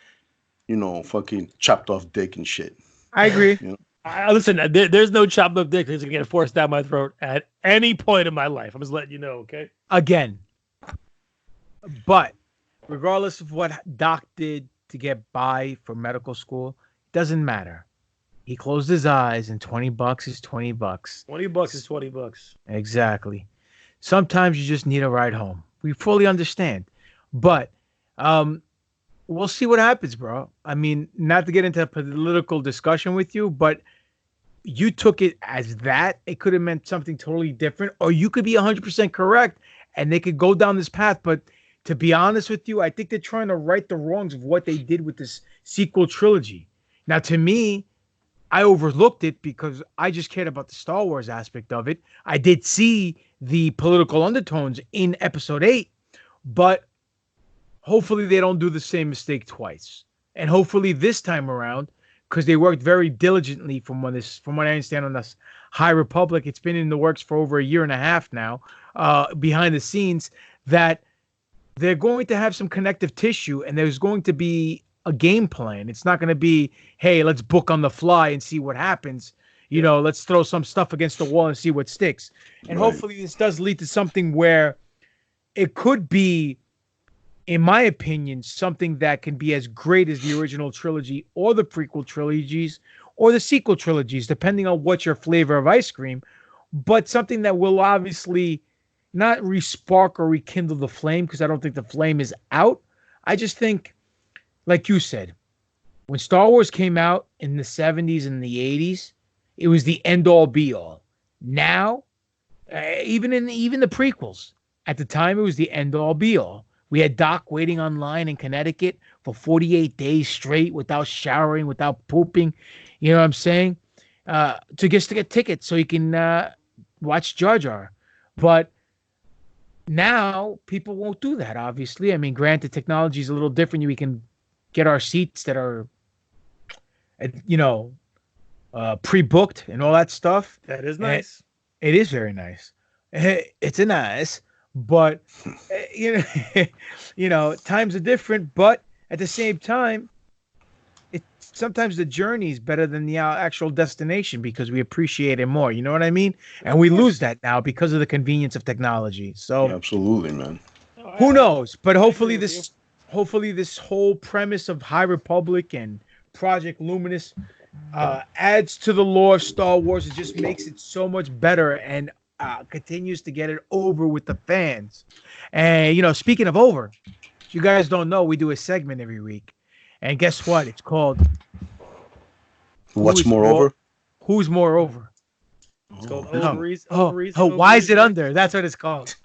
fucking chopped off dick and shit. I agree. Listen, there's no chopped up dick that's gonna get forced down my throat at any point in my life. I'm just letting you know, okay? Again. But regardless of what Doc did to get by for medical school, doesn't matter. He closed his eyes and $20 is $20. $20 is $20. Exactly. Sometimes you just need a ride home. We fully understand. But we'll see what happens, bro. I mean, not to get into a political discussion with you, but you took it as that. It could have meant something totally different, or you could be 100% correct and they could go down this path. But to be honest with you, I think they're trying to right the wrongs of what they did with this sequel trilogy. Now, to me, I overlooked it because I just cared about the Star Wars aspect of it. I did see the political undertones in Episode 8, but hopefully they don't do the same mistake twice. And hopefully this time around, because they worked very diligently from what I understand on this High Republic, it's been in the works for over a year and a half now, behind the scenes, that they're going to have some connective tissue and there's going to be a game plan. It's not going to be, hey, let's book on the fly and see what happens. Let's throw some stuff against the wall and see what sticks. And hopefully this does lead to something where it could be, in my opinion, something that can be as great as the original trilogy or the prequel trilogies or the sequel trilogies, depending on what your flavor of ice cream, but something that will obviously not re-spark or rekindle the flame, because I don't think the flame is out. I just think, like you said, when Star Wars came out in the 70s and the 80s, it was the end-all be-all. Now, even the prequels, at the time, it was the end-all be-all. We had Doc waiting online in Connecticut for 48 days straight without showering, without pooping. You know what I'm saying? To get tickets so he can watch Jar Jar. But now people won't do that, obviously. I mean, granted, technology is a little different. We can get our seats that are, pre-booked and all that stuff. That is nice. It is very nice. It's a nice. But times are different. But at the same time, sometimes the journey is better than the actual destination because we appreciate it more. You know what I mean? And we lose that now because of the convenience of technology. So absolutely, man. Who knows? But hopefully this whole premise of High Republic and Project Luminous adds to the lore of Star Wars. It just makes it so much better. And continues to get it over with the fans. And, you know, speaking of over, you guys don't know, we do a segment every week. And guess what? It's called What's more over? Who's more over? It's called Oh. ovaries. Why is it under? That's what it's called.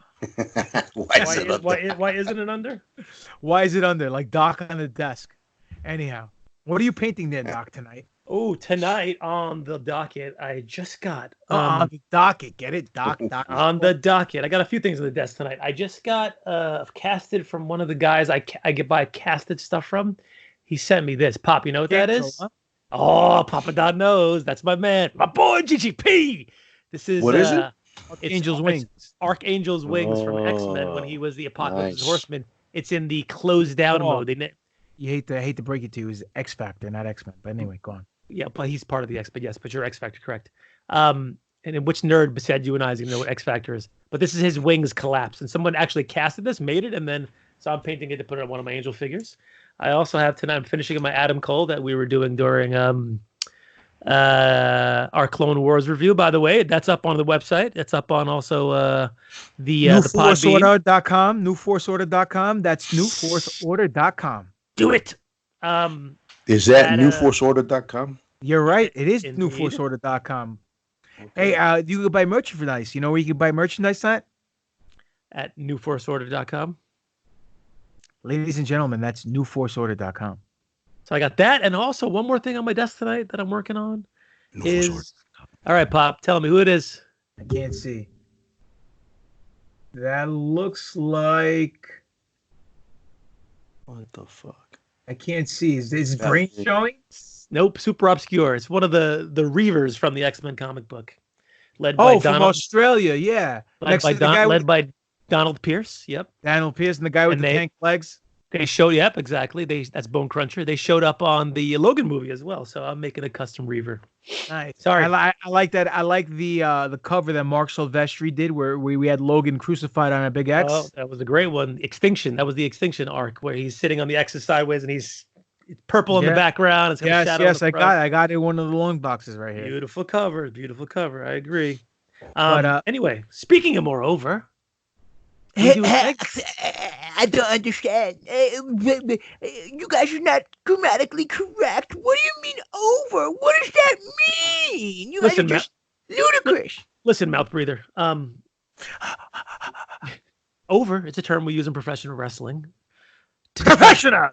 Why isn't it under? Why is it under? Like Doc on the desk. Anyhow, what are you painting there, Doc, tonight? Oh, tonight on the docket, I just got on the docket. Get it, Doc? On the docket, I got a few things on the desk tonight. I just got casted from one of the guys I get buy casted stuff from. He sent me this. Pop, you know what that is? Huh? Oh, Papa Don knows. That's my man. My boy, GGP. This is... What is it? Archangel's Wings. Archangel's Wings from X-Men when he was the Apocalypse Horseman. It's in the closed down mode. You hate to break it to you, is X Factor, not X-Men. But anyway, go on. Yeah, but he's part of the X. But yes, but you're X Factor, correct? And in which nerd besides you and I is gonna know what X Factor is? But this is his wings collapse, and someone actually casted this, made it, and then so I'm painting it to put it on one of my Angel figures. I also have tonight. I'm finishing my Adam Cole that we were doing during our Clone Wars review. By the way, that's up on the website. It's up on also the newforceorder.com. Newforceorder.com. That's newforceorder.com. Do it. Is that newforceorder.com? You're right. It is Indeed. newforceorder.com. Okay. Hey, you can buy merchandise. You know where you can buy merchandise at newforceorder.com. Ladies and gentlemen, that's newforceorder.com. So I got that, and also one more thing on my desk tonight that I'm working on is... All right, Pop, tell me who it is. I can't see. That looks like... What the fuck? I can't see. Is his brain showing? Nope, super obscure. It's one of the Reavers from the X-Men comic book. Led by from Australia, yeah. Led by Donald Pierce, yep. Donald Pierce and the guy with the tank legs. They showed, yep, exactly. That's Bone Cruncher. They showed up on the Logan movie as well, so I'm making a custom Reaver. Nice. Sorry. I like that. I like the cover that Mark Silvestri did where we had Logan crucified on a big X. Oh, that was a great one. Extinction. That was the Extinction arc where he's sitting on the X's sideways and he's purple in the background. It's got shadow yes, I got it in one of the long boxes right here. Beautiful cover. I agree. Anyway, speaking of moreover... I don't understand. You guys are not grammatically correct. What do you mean over? What does that mean? You guys are just ludicrous. Listen, mouth breather. Over, it's a term we use in professional wrestling. Professional!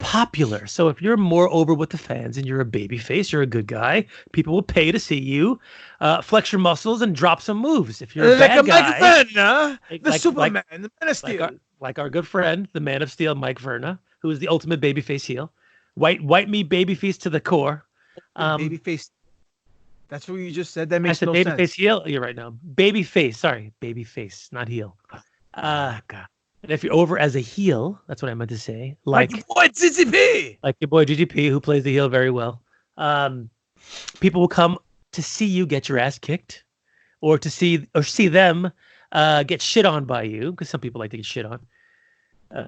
Popular. So if you're more over with the fans and you're a baby face, you're a good guy, people will pay to see you flex your muscles and drop some moves. If you're a bad guy, Superman, the Man of Steel. Like our good friend, the Man of Steel, Mike Verna, who is the ultimate babyface heel. White meat babyface to the core. Babyface. That's what you just said. That makes no sense. Babyface heel. You're right now. Babyface. Sorry, babyface, not heel. God. And if you're over as a heel, that's what I meant to say. Like your boy GGP. Like your boy GGP, who plays the heel very well. People will come to see you get your ass kicked, or see them get shit on by you, because some people like to get shit on.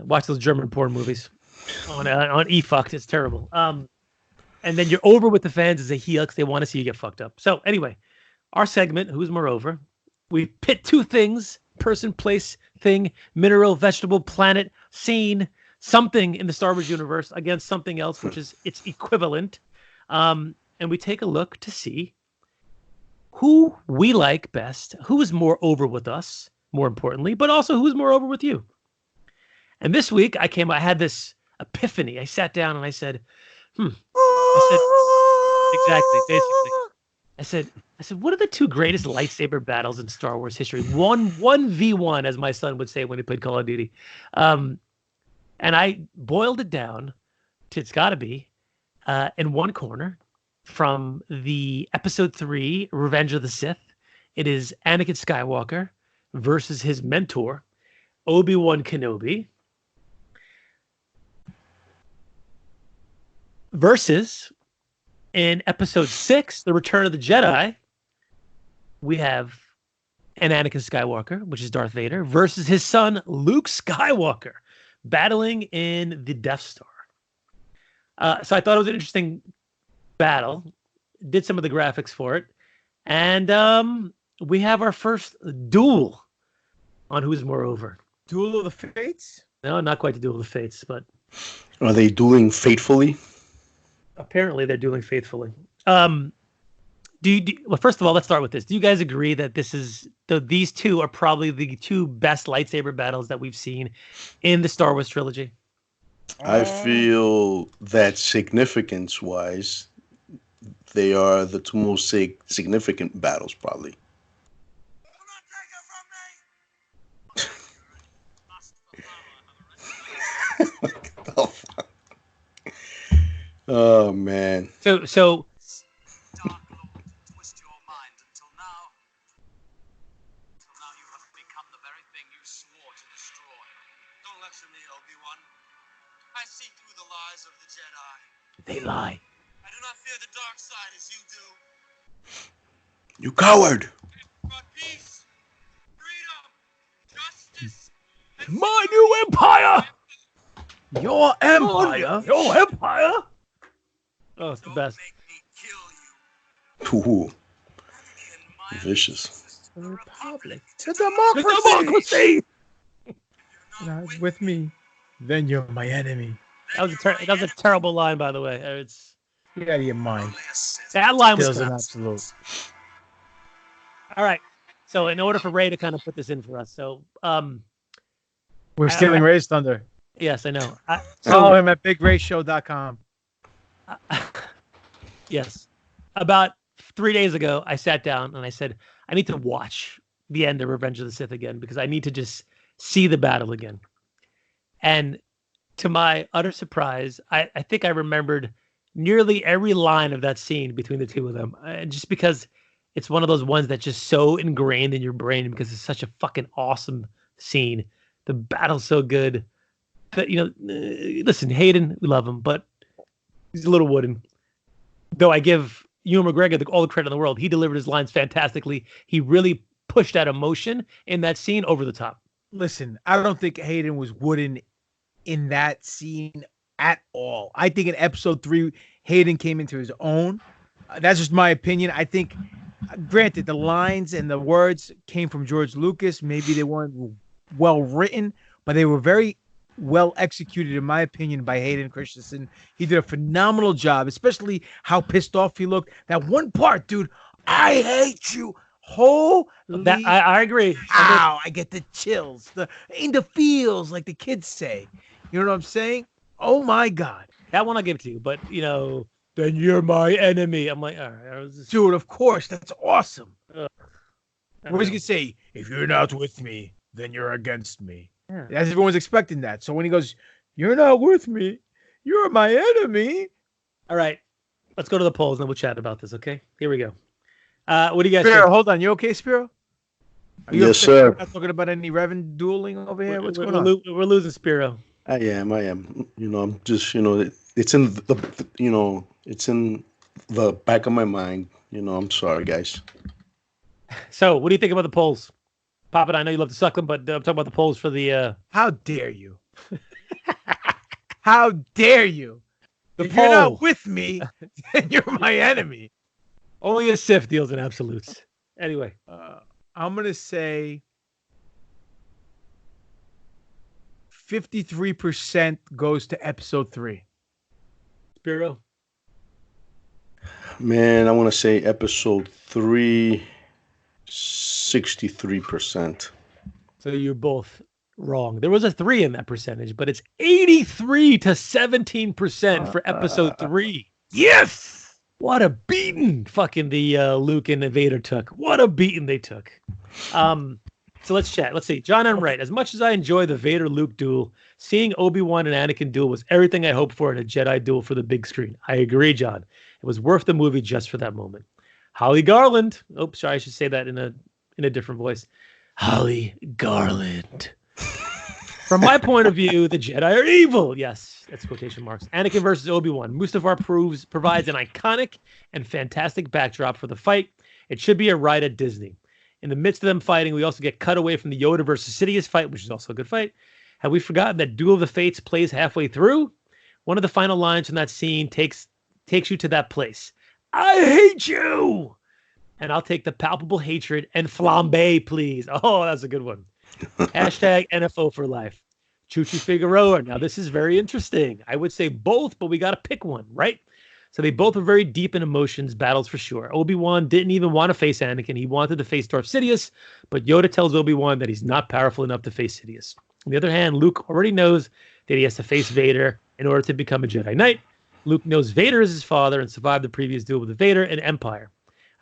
Watch those German porn movies on E-Fucked. It's terrible. And then you're over with the fans as a heel because they want to see you get fucked up. So anyway, our segment, Who's Moreover, we pit two things: person, place, thing, mineral, vegetable, planet, scene, something in the Star Wars universe against something else, which is its equivalent. And we take a look to see who we like best, who is more over with us, more importantly, but also who's more over with you. And this week I had this epiphany. I sat down and I said, exactly, basically. I said, what are the two greatest lightsaber battles in Star Wars history? 1v1, as my son would say when he played Call of Duty. And I boiled it down to, it's got to be, in one corner from the Episode 3, Revenge of the Sith. It is Anakin Skywalker versus his mentor, Obi Wan Kenobi. Versus... in Episode 6, The Return of the Jedi, we have an Anakin Skywalker, which is Darth Vader, versus his son, Luke Skywalker, battling in the Death Star. So I thought it was an interesting battle. Did some of the graphics for it. And we have our first duel on Who's More Over. Duel of the Fates? No, not quite the Duel of the Fates, but Are they dueling faithfully? apparently they're dueling faithfully. Well, first of all, let's start with this. Do you guys agree that these two are probably the two best lightsaber battles that we've seen in the Star Wars trilogy? I feel that significance-wise, they are the two most significant battles, probably. Oh, fuck. Oh, man. So Dark Lord, twist your mind until now. Until now you have become the very thing you swore to destroy. Don't lecture me, Obi Wan. I see through the lies of the Jedi. they lie. I do not fear the dark side as you do. You coward! For peace, freedom, justice, and My new empire! Your empire? Your empire? Oh, it's the best. make me kill you. Ooh, Anakin, my vicious. The Republic. The democracy. Not with me. Then you're my enemy. That was a terrible line, by the way. Get out of your mind. That line was Feels an crap. absolute. All right. So in order for Ray to kind of put this in for us, We're stealing Ray's thunder. yes, I know. Follow him at BigRayShow.com. Yes. About 3 days ago, I sat down and I said, I need to watch the end of Revenge of the Sith again because I need to just see the battle again. And to my utter surprise, I think I remembered nearly every line of that scene between the two of them, just because it's one of those ones that's just so ingrained in your brain because it's such a fucking awesome scene. The battle's so good. But, listen, Hayden, we love him, but he's a little wooden. Though I give Ewan McGregor all the credit in the world. He delivered his lines fantastically. He really pushed that emotion in that scene over the top. Listen, I don't think Hayden was wooden in that scene at all. I think in episode 3, Hayden came into his own. That's just my opinion. I think, granted, the lines and the words came from George Lucas. Maybe they weren't well written, but they were very well executed, in my opinion, by Hayden Christensen. He did a phenomenal job, especially how pissed off he looked. That one part, dude, I hate you. Holy I agree. Ow, I get the chills. In the feels, like the kids say. You know what I'm saying? Oh my God. That one I'll give to you, but then you're my enemy. I'm like, all right. Dude, of course, that's awesome. Ugh. What was he gonna say? If you're not with me, then you're against me. Yeah. As everyone's expecting that. So when he goes, you're not with me, you're my enemy. All right. Let's go to the polls and then we'll chat about this, okay? Here we go. What do you guys Spiro, think? hold on. You okay, Spiro? Are you Yes, upset sir. we're not talking about any Revan dueling over here? What's going on? We're losing Spiro. I am. I'm just, it's in it's in the back of my mind. I'm sorry, guys. So, what do you think about the polls? Pop and I know you love to suck them, but I'm talking about the polls for the How dare you? How dare you? If you're poll. not with me, then you're my enemy. Only a Sith deals in absolutes. Anyway, I'm going to say 53% goes to episode 3. Spiro. Man, I want to say episode 3, 63%. So you're both wrong. There was a 3 in that percentage, but it's 83 to 17% for episode 3. Yes! What a beating fucking the Luke and the Vader took. What a beating they took. So let's chat. Let's see. John M. Wright. As much as I enjoy the Vader-Luke duel, seeing Obi Wan and Anakin duel was everything I hoped for in a Jedi duel for the big screen. I agree, John. It was worth the movie just for that moment. Holly Garland. Oh, sorry, I should say that in a different voice. Holly Garland. From my point of view, the Jedi are evil. Yes, that's quotation marks. Anakin versus Obi-Wan. Mustafar provides an iconic and fantastic backdrop for the fight. It should be a ride at Disney. In the midst of them fighting, we also get cut away from the Yoda versus Sidious fight, which is also a good fight. Have we forgotten that Duel of the Fates plays halfway through? One of the final lines from that scene takes you to that place. I hate you! And I'll take the palpable hatred and flambe, please. Oh, that's a good one. Hashtag NFO for life. Chuchi Figueroa. Now, this is very interesting. I would say both, but we got to pick one, right? So they both are very deep in emotions, battles for sure. Obi-Wan didn't even want to face Anakin. He wanted to face Darth Sidious, but Yoda tells Obi-Wan that he's not powerful enough to face Sidious. On the other hand, Luke already knows that he has to face Vader in order to become a Jedi Knight. Luke knows Vader is his father and survived the previous duel with Vader and Empire.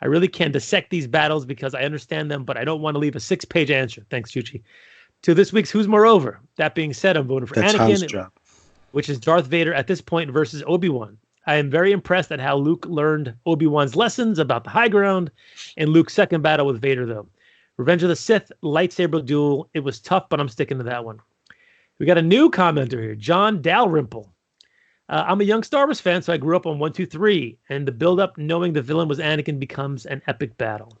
I really can't dissect these battles because I understand them, but I don't want to leave a 6-page answer. Thanks, Chuchi. To this week's Who's Moreover. That being said, I'm voting for Anakin, which is Darth Vader at this point versus Obi-Wan. I am very impressed at how Luke learned Obi-Wan's lessons about the high ground in Luke's second battle with Vader, though. Revenge of the Sith lightsaber duel. It was tough, but I'm sticking to that one. We got a new commenter here, John Dalrymple. I'm a young Star Wars fan, so I grew up on 1, 2, 3, and the build-up knowing the villain was Anakin becomes an epic battle.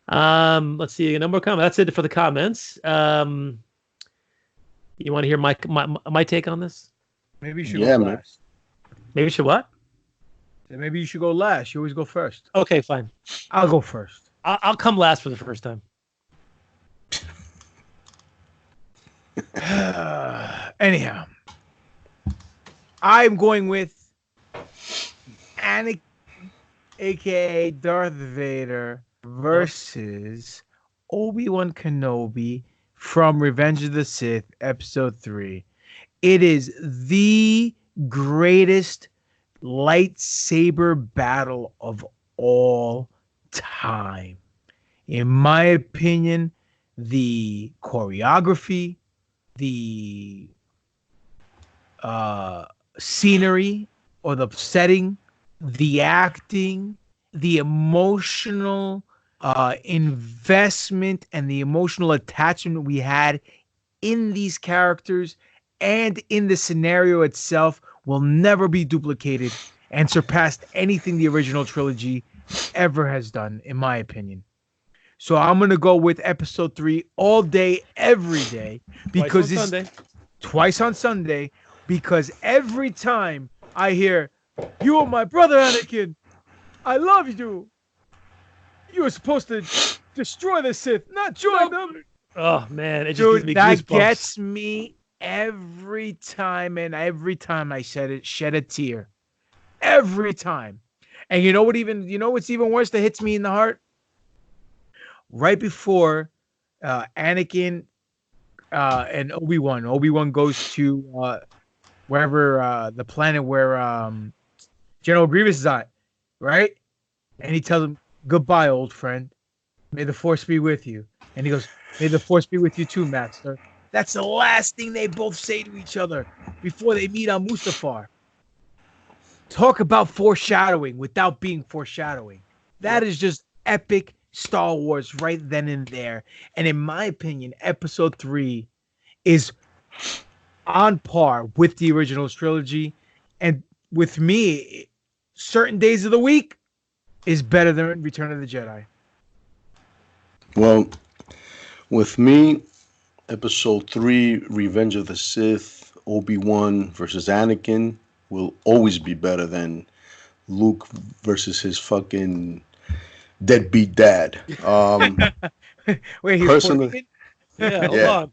Let's see, a number of comments. That's it for the comments. You want to hear my take on this? Maybe you should go last. Maybe you should what? Maybe you should go last. You always go first. Okay, fine. I'll go first. I'll come last for the first time. Anyhow, I'm going with Anakin, a.k.a. Darth Vader, versus Obi-Wan Kenobi from Revenge of the Sith, Episode 3. It is the greatest lightsaber battle of all time. In my opinion, the choreography, the scenery or the setting, the acting, the emotional investment and the emotional attachment we had in these characters and in the scenario itself will never be duplicated and surpassed anything the original trilogy ever has done, in my opinion. So I'm going to go with Episode 3 all day, every day, because twice on Sunday, because every time I hear, "You are my brother, Anakin. I love you. You were supposed to destroy the Sith, not join them." Oh, man. It just Dude, gives me that goosebumps. gets me every time, and every time I shed a tear. Every time. And you know what's even worse that hits me in the heart? Right before Anakin and Obi-Wan. Obi-Wan goes to wherever the planet where General Grievous is at, right? And he tells him, "Goodbye, old friend. May the Force be with you." And he goes, "May the Force be with you too, Master." That's the last thing they both say to each other before they meet on Mustafar. Talk about foreshadowing without being foreshadowing. That is just epic Star Wars right then and there. And in my opinion, Episode 3 is on par with the original trilogy. And with me, certain days of the week is better than Return of the Jedi. Well, with me, Episode 3, Revenge of the Sith, Obi-Wan versus Anakin will always be better than Luke versus his fucking deadbeat dad. Wait, he's personally, Yeah, hold on.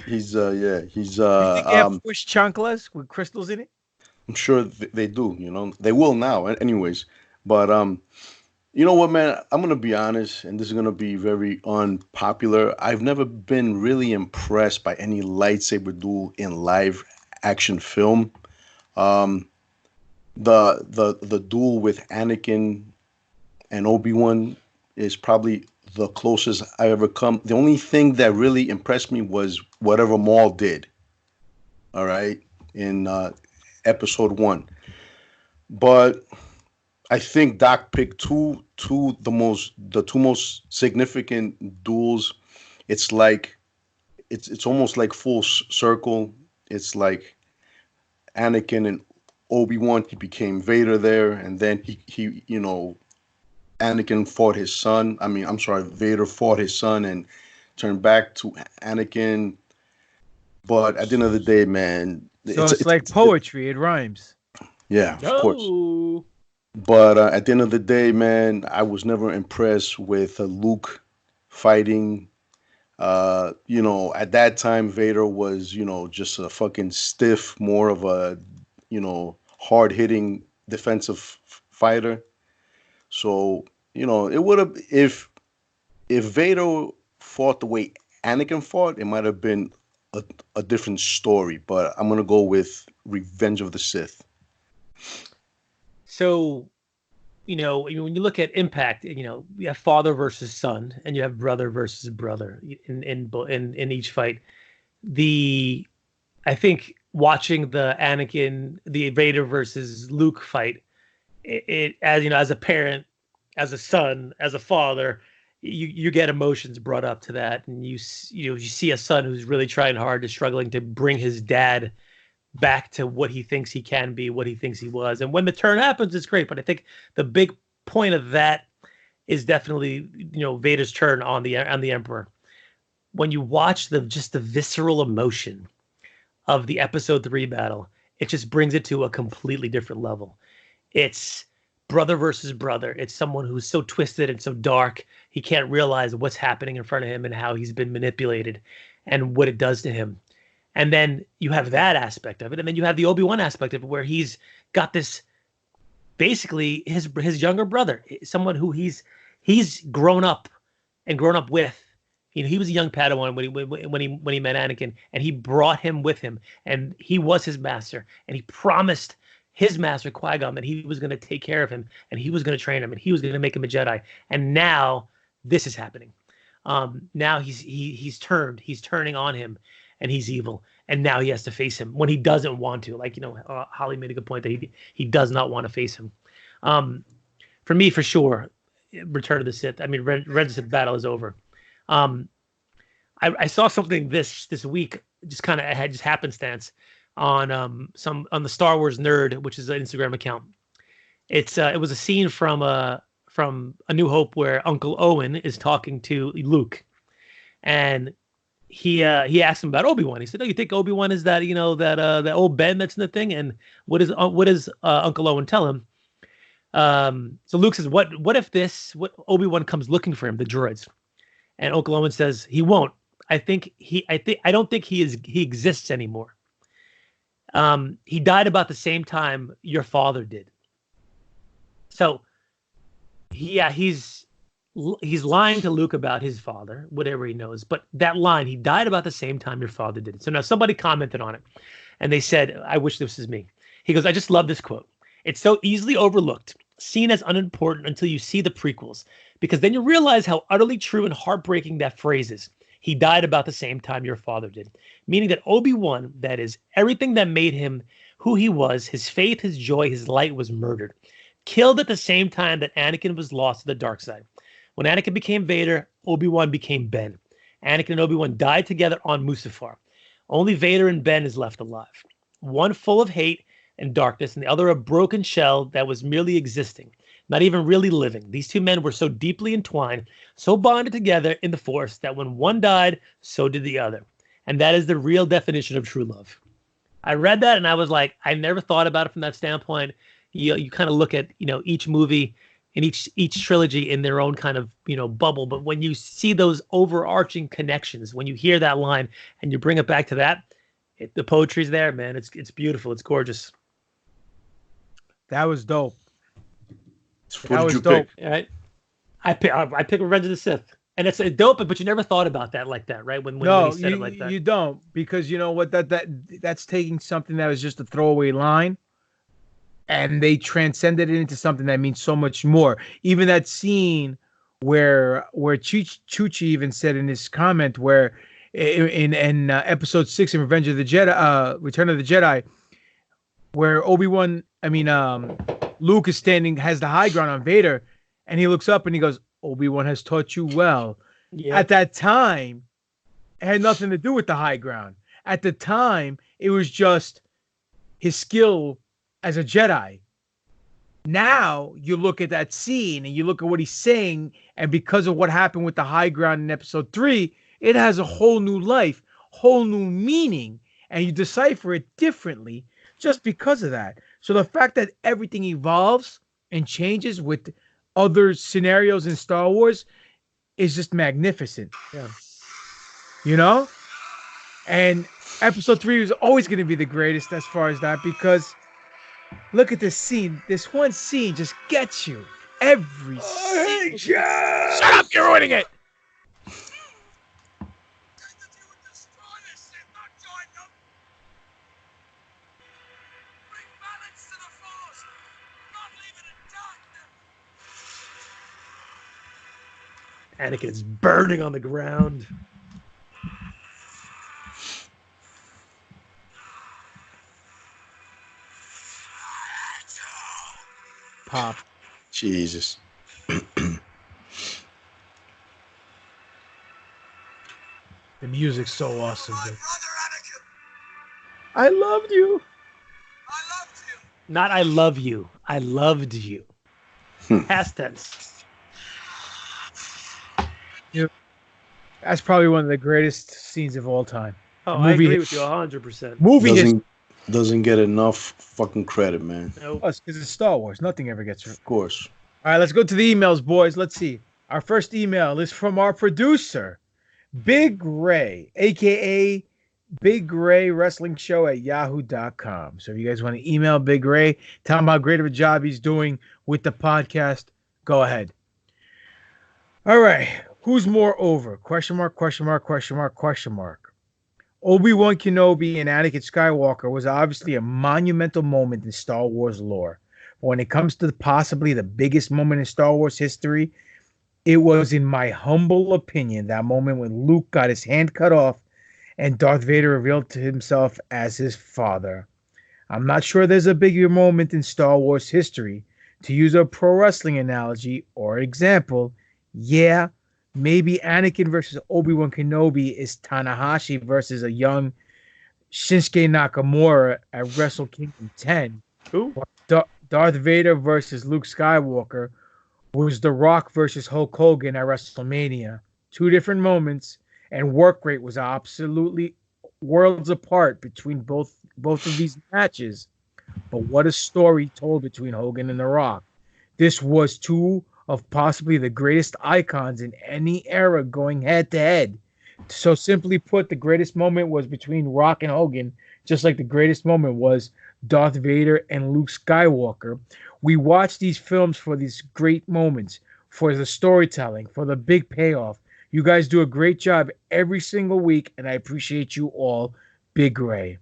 He's you think they have Force chanclas with crystals in it? I'm sure they do, they will now anyways. But you know what, man, I'm gonna be honest, and this is gonna be very unpopular. I've never been really impressed by any lightsaber duel in live action film. The duel with Anakin and Obi-Wan is probably the closest I ever come. The only thing that really impressed me was whatever Maul did. All right, in Episode 1. But I think Doc picked the two most significant duels. It's like it's almost like full circle. It's like Anakin and Obi-Wan, he became Vader there, and then he Anakin fought his son. Vader fought his son and turned back to Anakin. But at the end of the day, man, so it's like poetry. It rhymes. Yeah, of course. But at the end of the day, man, I was never impressed with Luke fighting. At that time, Vader was, just a fucking stiff, more of a, hard hitting defensive fighter. So, it would have, if Vader fought the way Anakin fought, it might have been a different story. But I'm gonna go with Revenge of the Sith. So, when you look at impact, you have father versus son, and you have brother versus brother in each fight. I think watching the Vader versus Luke fight, it as a parent, as a son, as a father, you get emotions brought up to that, and you see a son who's really trying hard, is struggling to bring his dad back to what he thinks he can be, what he thinks he was. And when the turn happens, it's great. But I think the big point of that is definitely, Vader's turn on the Emperor. When you watch the visceral emotion of the Episode 3 battle, it just brings it to a completely different level. It's brother versus brother. It's someone who's so twisted and so dark, he can't realize what's happening in front of him and how he's been manipulated and what it does to him. And then you have that aspect of it. And then you have the Obi Wan aspect of it, where he's got this, basically his younger brother, someone who he's grown up with. He was a young Padawan when he met Anakin, and he brought him with him, and he was his master, and he promised his master Qui-Gon that he was going to take care of him, and he was going to train him, and he was going to make him a Jedi. And now this is happening. Now he's turning on him, and he's evil, and now he has to face him when he doesn't want to. Like, Holly made a good point that he does not want to face him. For me, for sure, Return of the Sith. I mean, Red Sith battle is over. I saw something this week, just kind of had just happenstance on the Star Wars Nerd, which is an Instagram account. It was a scene from A New Hope where Uncle Owen is talking to Luke, and he asked him about Obi Wan. He said, "Oh, you think Obi Wan is that that old Ben that's in the thing?" And what does Uncle Owen tell him? So Luke says, "What if Obi Wan comes looking for him, the droids?" And Uncle Owen says, "He won't. I don't think he exists anymore. He died about the same time your father did." So, he's lying to Luke about his father, whatever he knows. But that line, he died about the same time your father did. So now somebody commented on it, and they said, "I wish this was me." He goes, "I just love this quote. It's so easily overlooked, seen as unimportant until you see the prequels, because then you realize how utterly true and heartbreaking that phrase is. He died about the same time your father did." Meaning that Obi-Wan, that is, everything that made him who he was, his faith, his joy, his light, was murdered. Killed at the same time that Anakin was lost to the dark side. When Anakin became Vader, Obi-Wan became Ben. Anakin and Obi-Wan died together on Mustafar. Only Vader and Ben is left alive. One full of hate and darkness, and the other a broken shell that was merely existing, not even really living. These two men were so deeply entwined, so bonded together in the Force, that when one died, so did the other. And that is the real definition of true love. I read that and I was like, I never thought about it from that standpoint. You kind of look at, each movie and each trilogy in their own kind of, bubble. But when you see those overarching connections, when you hear that line and you bring it back to that, the poetry's there, man. It's beautiful. It's gorgeous. That was dope. What did you pick? Right? I pick Revenge of the Sith, and it's dope. But you never thought about that like that, right? When he said it like that, you don't, because you know what, that's taking something that was just a throwaway line, and they transcended it into something that means so much more. Even that scene where Chuchi even said in his comment, where in episode 6 in Revenge of the Jedi, Return of the Jedi, where Luke is has the high ground on Vader, and he looks up and he goes, "Obi-Wan has taught you well." Yeah. At that time, it had nothing to do with the high ground. At the time, it was just his skill as a Jedi. Now you look at that scene and you look at what he's saying, and because of what happened with the high ground in episode 3, it has a whole new life, whole new meaning, and you decipher it differently just because of that. So the fact that everything evolves and changes with other scenarios in Star Wars is just magnificent. Yeah. You know? And episode 3 was always going to be the greatest as far as that, because look at this scene. This one scene just gets you every single. Shut up! You're ruining it. Anakin's burning on the ground. Pop. Jesus. The music's so awesome. My Dude. brother Anakin, I loved you. I loved you. Not I love you. I loved you. Past tense. That's probably one of the greatest scenes of all time. Oh, Movie I agree hit- with you 100%. Movie Doesn't get enough fucking credit, man. Nope. us because it's Star Wars. Nothing ever gets. Of course. All right, let's go to the emails, boys. Let's see. Our first email is from our producer, Big Ray, aka Big Ray Wrestling Show at yahoo.com. So if you guys want to email Big Ray, tell him how great of a job he's doing with the podcast, go ahead. All right. Who's more over? Question mark, question mark, question mark, question mark. Obi Wan Kenobi and Anakin Skywalker was obviously a monumental moment in Star Wars lore. But when it comes to possibly the biggest moment in Star Wars history, it was, in my humble opinion, that moment when Luke got his hand cut off and Darth Vader revealed to himself as his father. I'm not sure there's a bigger moment in Star Wars history. To use a pro wrestling analogy or example, yeah, maybe Anakin versus Obi-Wan Kenobi is Tanahashi versus a young Shinsuke Nakamura at Wrestle Kingdom 10. Who? Darth Vader versus Luke Skywalker was The Rock versus Hulk Hogan at WrestleMania. Two different moments, and work rate was absolutely worlds apart between both of these matches. But what a story told between Hogan and The Rock. This was two of possibly the greatest icons in any era going head to head. So simply put, the greatest moment was between Rock and Hogan, just like the greatest moment was Darth Vader and Luke Skywalker. We watch these films for these great moments, for the storytelling, for the big payoff. You guys do a great job every single week, and I appreciate you all. Big Ray.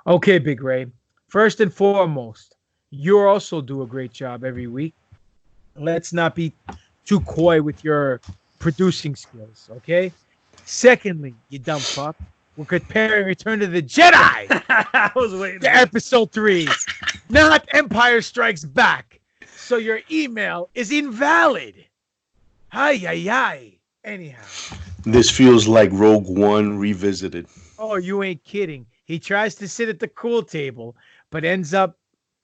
Okay, Big Ray. First and foremost, you also do a great job every week. Let's not be too coy with your producing skills, okay? Secondly, you dumb fuck, we're comparing Return to the Jedi I was waiting. to Episode 3, not Empire Strikes Back. So your email is invalid. Hi. Anyhow. This feels like Rogue One revisited. Oh, you ain't kidding. He tries to sit at the cool table, but ends up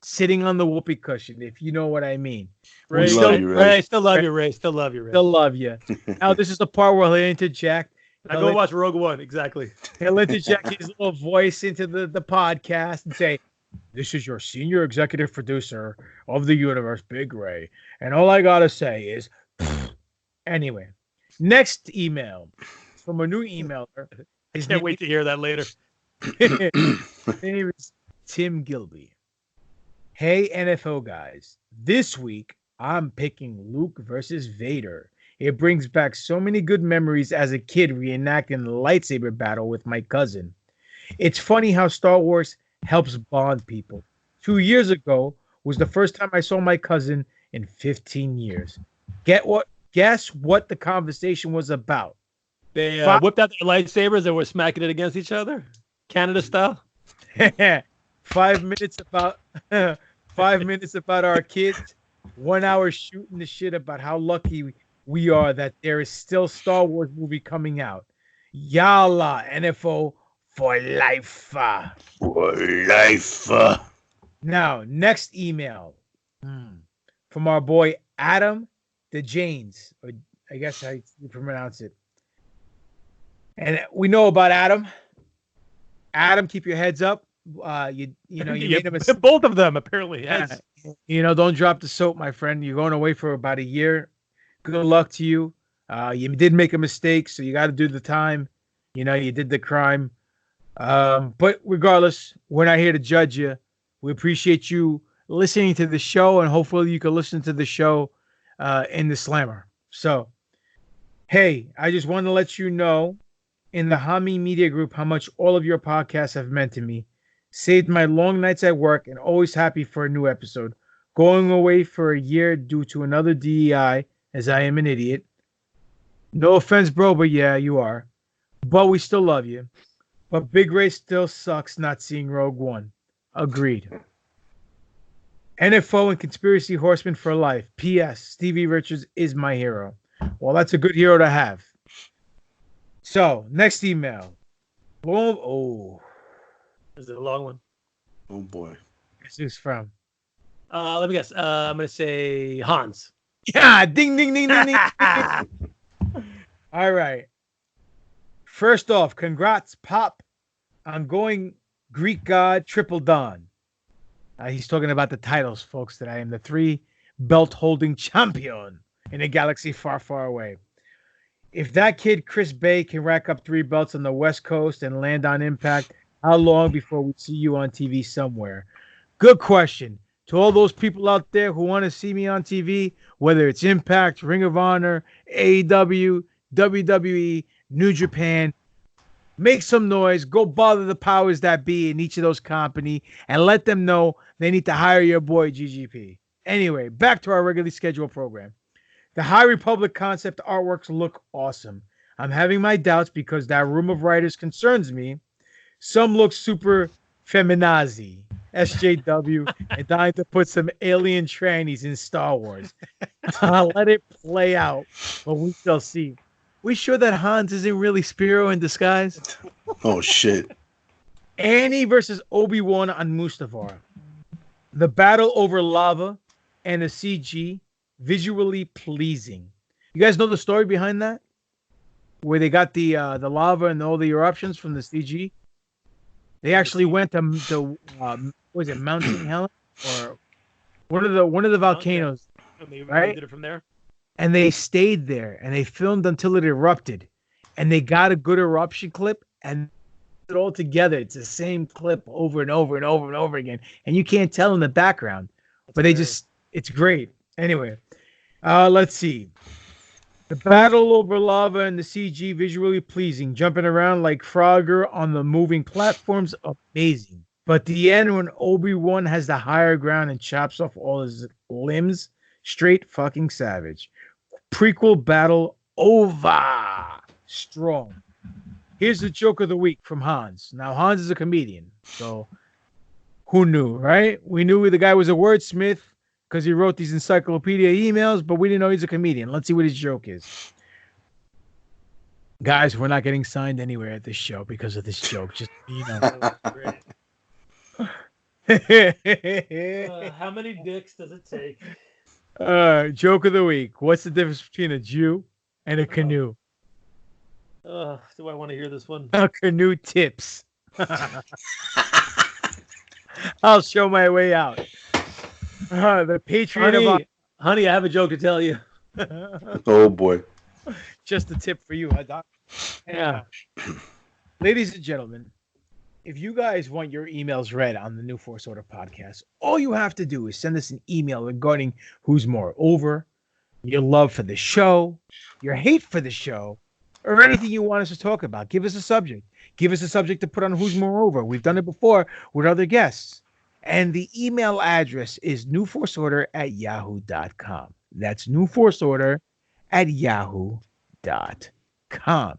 sitting on the whoopee cushion, if you know what I mean. Ray, We love you, Ray. still love you, Ray. Still love you, Ray. They'll love you. Now, this is the part where he'll interject. Now go watch Rogue One. Exactly. He'll interject his little voice into the podcast and say, "This is your senior executive producer of the universe, Big Ray. And all I got to say is," anyway, next email from a new emailer. His Can't wait to hear that later. His name is Tim Gilby. Hey, NFL guys. This week, I'm picking Luke versus Vader. It brings back so many good memories as a kid reenacting the lightsaber battle with my cousin. It's funny how Star Wars helps bond people. 2 years ago was the first time I saw my cousin in 15 years. Guess what the conversation was about? They whipped out their lightsabers and were smacking it against each other, Canada style. 5 minutes about 5 minutes about our kids. 1 hour shooting the shit about how lucky we are that there is still Star Wars movie coming out. Yalla, NFO for life. For life. Now, next email from our boy Adam DeJanes, or I guess how you pronounce it. And we know about Adam. Adam, keep your heads up. You know, you made a mistake. Both of them apparently. Yes. Don't drop the soap, my friend. You're going away for about a year. Good luck to you. You did make a mistake, so you got to do the time. You did the crime. But regardless, we're not here to judge you. We appreciate you listening to the show, and hopefully you can listen to the show in the Slammer. So, hey, I just want to let you know in the Hami Media Group how much all of your podcasts have meant to me. Saved my long nights at work and always happy for a new episode. Going away for a year due to another DEI, as I am an idiot. No offense, bro, but yeah, you are. But we still love you. But Big Ray still sucks not seeing Rogue One. Agreed. NFO and Conspiracy Horseman for life. P.S. Stevie Richards is my hero. Well, that's a good hero to have. So, next email. Oh. Is it a long one? Oh, boy. Where's this from? Let me guess. I'm going to say Hans. Yeah, ding, ding, ding, ding, ding. All right. First off, congrats, Pop, on going Greek God Triple Dawn. He's talking about the titles, folks, that I am the 3-belt-holding champion in a galaxy far, far away. If that kid, Chris Bay, can rack up 3 belts on the West Coast and land on Impact, how long before we see you on TV somewhere? Good question. To all those people out there who want to see me on TV, whether it's Impact, Ring of Honor, AEW, WWE, New Japan, make some noise. Go bother the powers that be in each of those companies and let them know they need to hire your boy GGP. Anyway, back to our regularly scheduled program. The High Republic concept artworks look awesome. I'm having my doubts because that room of writers concerns me. Some look super feminazi, SJW, and dying to put some alien trannies in Star Wars. I'll let it play out, but we shall see. We sure that Hans isn't really Spiro in disguise? Oh, shit. Annie versus Obi Wan on Mustafar. The battle over lava and a CG, visually pleasing. You guys know the story behind that? Where they got the lava and all the eruptions from the CG? They actually went to was it Mount St. Helens or one of the volcanoes, right? Did it from there, and they stayed there and they filmed until it erupted, and they got a good eruption clip and it all together. It's the same clip over and over and over and over again, and you can't tell in the background, but it's great. Anyway, let's see. The battle over lava and the CG visually pleasing, jumping around like Frogger on the moving platforms, amazing. But the end when Obi-Wan has the higher ground and chops off all his limbs, straight fucking savage. Prequel battle over. Strong. Here's the joke of the week from Hans. Now, Hans is a comedian, so who knew, right? We knew the guy was a wordsmith because he wrote these encyclopedia emails, but we didn't know he's a comedian. Let's see what his joke is. Guys, we're not getting signed anywhere at this show because of this joke. Just, how many dicks does it take? Joke of the week. What's the difference between a Jew and a canoe? Do I want to hear this one? A canoe tips. I'll show my way out. The Patreon honey, I have a joke to tell you. Oh, boy. Just a tip for you, huh, Doc? Yeah. Ladies and gentlemen, if you guys want your emails read on the New Force Order podcast, all you have to do is send us an email regarding who's more over, your love for the show, your hate for the show, or anything you want us to talk about. Give us a subject. Give us a subject to put on Who's More Over. We've done it before with other guests. And the email address is newforceorder@yahoo.com. That's newforceorder@yahoo.com.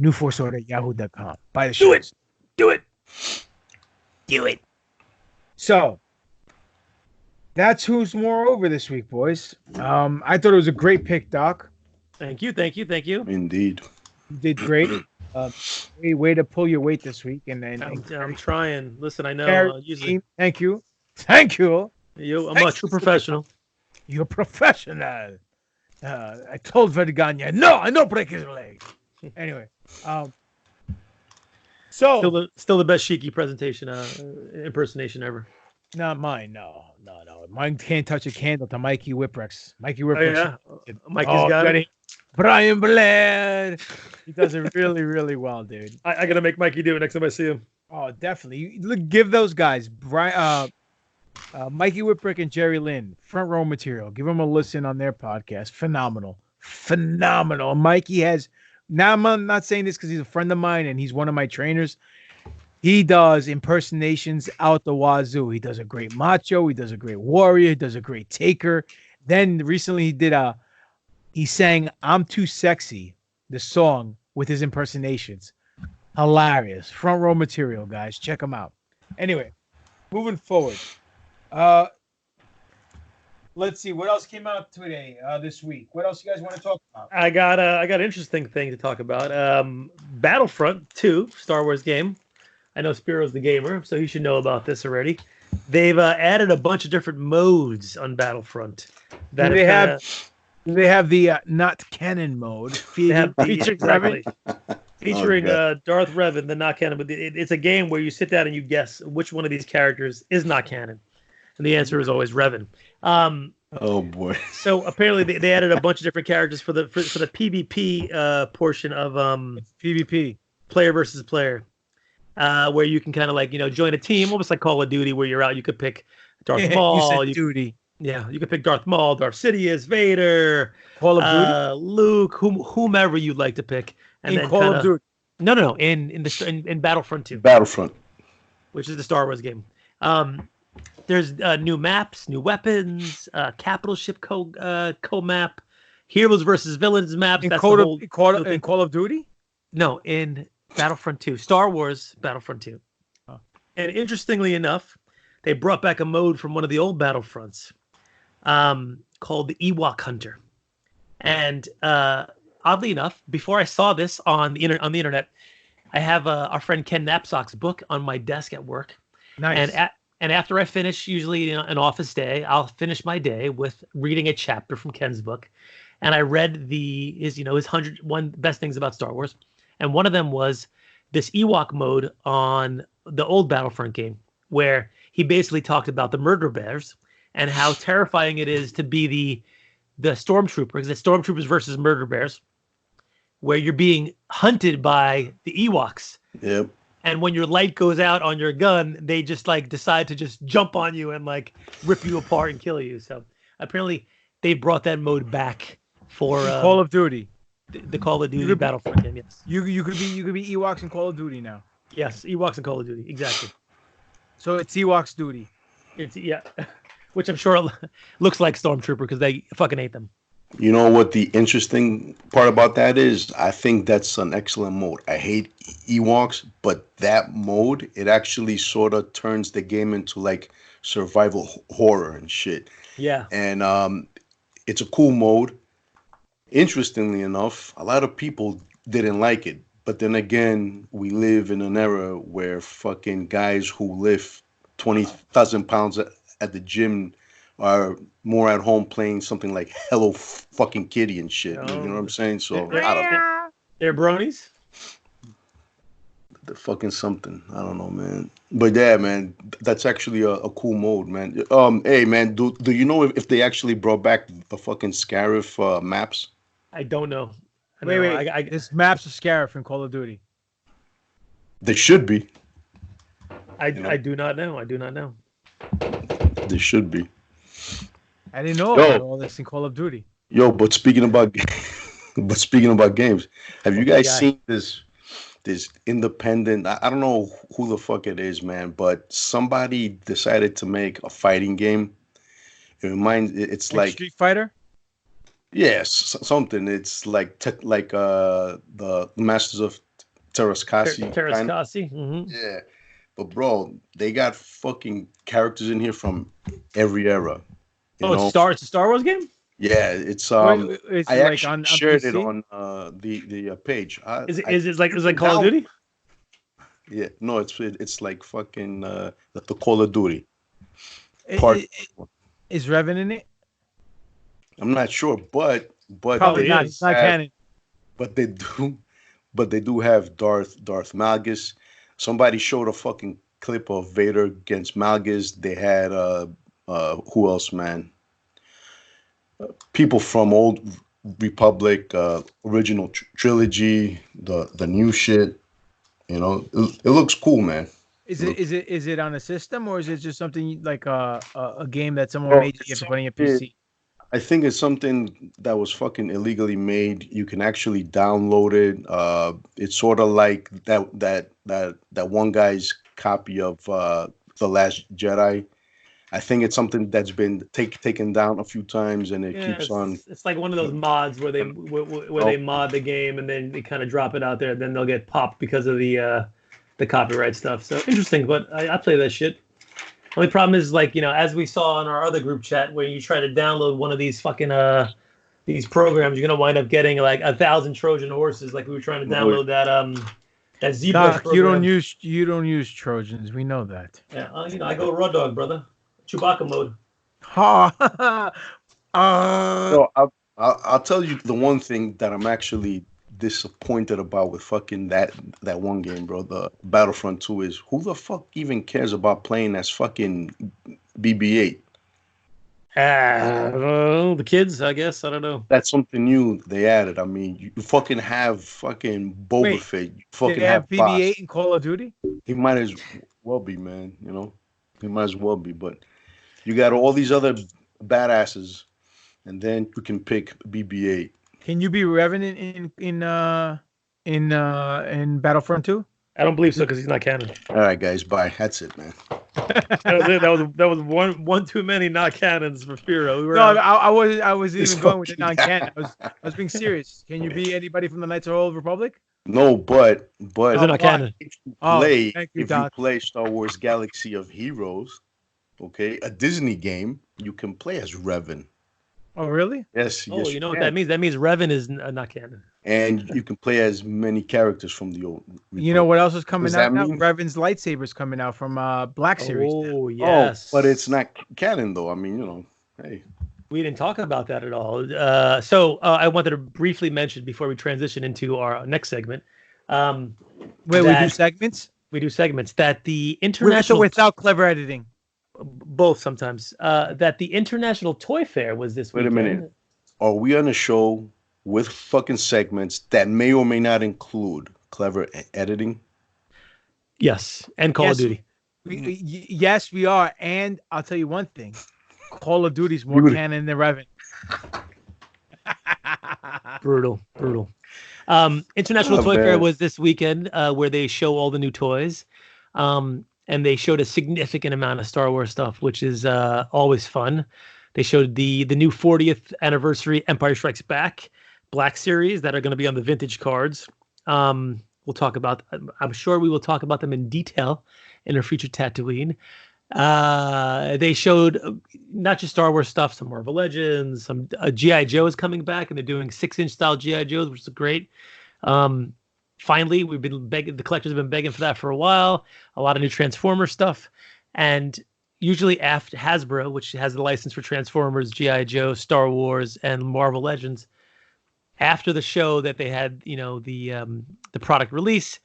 Newforceorder@yahoo.com. Buy the show. Do it. So, that's Who's More Over this week, boys. I thought it was a great pick, Doc. Thank you. Indeed. You did great. Way to pull your weight this week. And I'm trying. Listen, I know. Usually, thank you. I'm a true professional. You're a professional. I told Vergania, no, I don't break his leg. Anyway, so still the best Shiki presentation impersonation ever. Not mine. No. Mine can't touch a candle to Mikey Whipwreck's. Mikey Oh, Whipwreck's. yeah? Mikey's got it? Brian Blair. He does it really, really well, dude. I got to make Mikey do it next time I see him. Oh, definitely. Look, give those guys, Brian, Mikey Whipwreck and Jerry Lynn, front row material. Give them a listen on their podcast. Phenomenal. Mikey has, now I'm not saying this because he's a friend of mine and he's one of my trainers. He does impersonations out the wazoo. He does a great macho. He does a great warrior. He does a great taker. Then recently he sang "I'm Too Sexy," the song, with his impersonations. Hilarious. Front row material, guys. Check him out. Anyway, moving forward. Let's see. What else came out today, this week? What else you guys want to talk about? I got an interesting thing to talk about. Battlefront 2, Star Wars game. I know Spiro's the gamer, so he should know about this already. They've added a bunch of different modes on Battlefront. Do they have the not canon mode featuring Revan? Featuring Darth Revan, the not canon. But it's a game where you sit down and you guess which one of these characters is not canon, and the answer is always Revan. Oh boy! So apparently they added a bunch of different characters for the PvP portion of PvP, player versus player. Where you can kind of like, join a team, almost like Call of Duty, where you're out. You could pick Darth Maul. You Duty. Yeah, you could pick Darth Maul, Darth Sidious, Vader, Call of Duty, Luke, whomever you'd like to pick. And in then Call of Duty. No. In Battlefront 2. Battlefront, which is the Star Wars game. There's new maps, new weapons, capital ship co-map, heroes versus villains maps. In Call of Duty? No, in Battlefront 2. Star Wars Battlefront 2. Oh. And interestingly enough, they brought back a mode from one of the old Battlefronts called the Ewok Hunter. And oddly enough, before I saw this on the internet, I have our friend Ken Knapsack's book on my desk at work. Nice. And after I finish, usually an office day, I'll finish my day with reading a chapter from Ken's book. And I read his 101 best things about Star Wars. And one of them was this Ewok mode on the old Battlefront game, where he basically talked about the murder bears and how terrifying it is to be the stormtrooper, because it's stormtroopers versus murder bears, where you're being hunted by the Ewoks. Yep. And when your light goes out on your gun, they just decide to just jump on you and rip you apart and kill you. So apparently they brought that mode back for Call of Duty. The Call of Duty Battlefront game, yes. You could be Ewoks in Call of Duty now. Yes, Ewoks in Call of Duty, exactly. So it's Ewoks duty. Which I'm sure looks like Stormtrooper because they fucking hate them. You know what the interesting part about that is? I think that's an excellent mode. I hate Ewoks, but that mode, it actually sort of turns the game into survival horror and shit. Yeah. And it's a cool mode. Interestingly enough, a lot of people didn't like it. But then again, we live in an era where fucking guys who lift 20,000 pounds at the gym are more at home playing something like Hello fucking Kitty and shit. You know what I'm saying? So, I don't know. They're bronies? The fucking something. I don't know, man. But yeah, man, that's actually a cool mode, man. Hey, man, do you know if they actually brought back the fucking Scarif maps? I don't know. Wait. This maps of Scarif in Call of Duty. They should be. I do not know. I do not know. They should be. I didn't know about all this in Call of Duty. Yo, but speaking about games, have you guys seen this independent? I don't know who the fuck it is, man, but somebody decided to make a fighting game. It's like Street Fighter. Yes, something. It's like the Masters of Terrascasi. Terrascasi. Mm-hmm. Yeah, but bro, they got fucking characters in here from every era. It's a Star Wars game. Yeah, it's it's I actually shared PC? it on the page. Is it like Call of Duty? Yeah, no, it's like fucking the Call of Duty. Is Revan in it? I'm not sure, but Probably not. It's not canon. But they do have Darth Malgus. Somebody showed a fucking clip of Vader against Malgus. They had who else, man? People from Old Republic, original trilogy, the new shit. You know, it looks cool, man. Is it on a system, or is it just something like a game that someone made you have to put on your PC? I think it's something that was fucking illegally made. You can actually download it. It's sort of like that one guy's copy of The Last Jedi. I think it's something that's been taken down a few times, and it keeps on. It's like one of those mods where they they mod the game and then they kind of drop it out there. Then they'll get popped because of the copyright stuff. So interesting, but I play that shit. Only problem is, like, you know, as we saw in our other group chat, where you try to download one of these fucking these programs, you're gonna wind up getting like 1,000 Trojan horses. Like we were trying to download that Zebra. Doc, you don't use Trojans. We know that. Yeah, you know, I go raw dog, brother. Chewbacca mode. So I'll tell you the one thing that I'm actually disappointed about with fucking that one game, bro, the Battlefront 2, is who the fuck even cares about playing as fucking BB-8? The kids, I guess. I don't know. That's something new they added. I mean, you fucking have fucking Boba Fett. You fucking have BB-8 in Call of Duty? He might as well be, man. You know, he might as well be. But you got all these other badasses, and then you can pick BB-8. Can you be Revan in Battlefront 2? I don't believe so because he's not canon. All right, guys, bye. That's it, man. That was one too many not canons for Spiro. I was even going with the non-canon. I was being serious. Can you be anybody from the Knights of the Old Republic? No, but not canon. If you play Star Wars Galaxy of Heroes, okay, a Disney game, you can play as Revan. Oh, really? Yes. Oh, you know what that means? That means Revan is not canon. And you can play as many characters from the old Republic. You know what else is coming out now? Revan's lightsaber's coming out from Black Series. Oh, yes. Oh, but it's not canon, though. I mean, you know, hey. We didn't talk about that at all. So I wanted to briefly mention before we transition into our next segment. Wait, we do segments? We do segments. That the international... without clever editing. Both sometimes. That the International Toy Fair was this weekend. Wait a minute. Are we on a show with fucking segments that may or may not include clever editing? Yes, and Call of Duty. Yes, we are. And I'll tell you one thing. Call of Duty's more canon than Revan. Brutal. International Toy Fair was this weekend where they show all the new toys. And they showed a significant amount of Star Wars stuff, which is always fun. They showed the new 40th anniversary Empire Strikes Back Black Series that are going to be on the vintage cards. I'm sure we will talk about them in detail in a future TaTOYine. They showed not just Star Wars stuff, some Marvel Legends, some G.I. Joe is coming back, and they're doing 6-inch style G.I. Joes, which is great. Finally, we've been begging, the collectors have been begging for that for a while. A lot of new Transformer stuff. And usually after Hasbro, which has the license for Transformers, G.I. Joe, Star Wars, and Marvel Legends, after the show that they had, you know, the product release,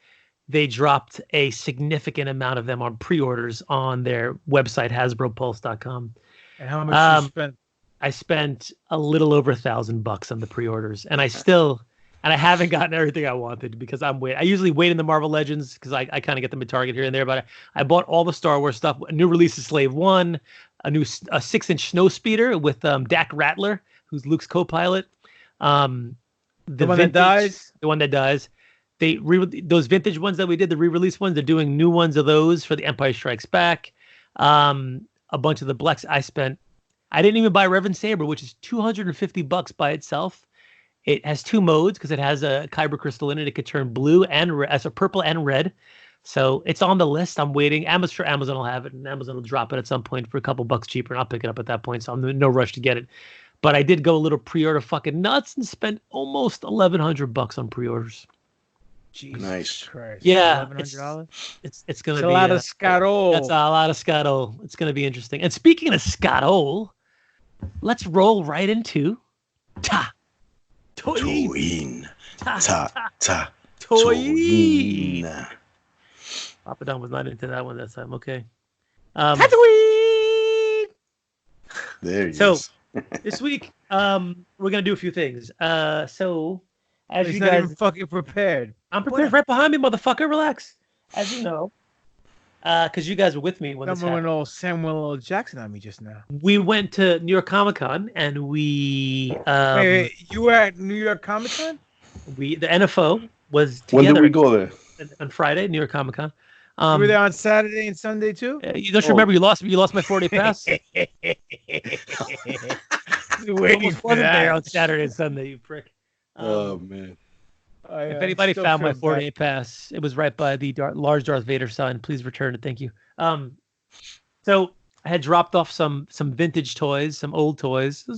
they dropped a significant amount of them on pre-orders on their website, HasbroPulse.com. And how much did you spend? I spent a little over $1,000 on the pre-orders, and I haven't gotten everything I wanted because I usually wait in the Marvel Legends because I kind of get them at Target here and there. But I bought all the Star Wars stuff. A new release of Slave One, a 6-inch snow speeder with Dak Rattler, who's Luke's co-pilot. The one that dies. Those vintage ones that we did, the re-release ones, they're doing new ones of those for the Empire Strikes Back. A bunch of the blacks I didn't even buy Revan Saber, which is $250 by itself. It has 2 modes because it has a kyber crystal in it. It could turn blue and as a purple and red. So it's on the list. I'm waiting. Amazon will have it, and Amazon will drop it at some point for a couple bucks cheaper, and I'll pick it up at that point. So I'm in no rush to get it. But I did go a little pre-order fucking nuts and spent almost $1,100 on pre-orders. Jesus nice. Christ. Yeah, $1,100. It's gonna be a lot of scatol. That's a lot of scatol. It's gonna be interesting. And speaking of scatol, let's roll right into TaTOYine. TaTOYine. Papa Don was not into that one that time. Okay. TaTOYine! There he So is. this week, we're gonna do a few things. So as He's you not guys, even fucking prepared. I'm prepared right behind me, motherfucker. Relax. As you know, because you guys were with me when this Someone happened. went all Samuel L. Jackson on me just now. We went to New York Comic Con and we Wait, you were at New York Comic Con? the NFO was When together did we go there? on Day, New York Comic Con. You were there on Saturday and Sunday too? You don't remember you lost my 4-day pass? Waiting Almost for wasn't that. there on Saturday and Sunday, you prick. Oh man. If anybody still found my feel bad. 4-day pass, it was right by the large Darth Vader sign. Please return it. Thank you. So I had dropped off some vintage toys, some old toys,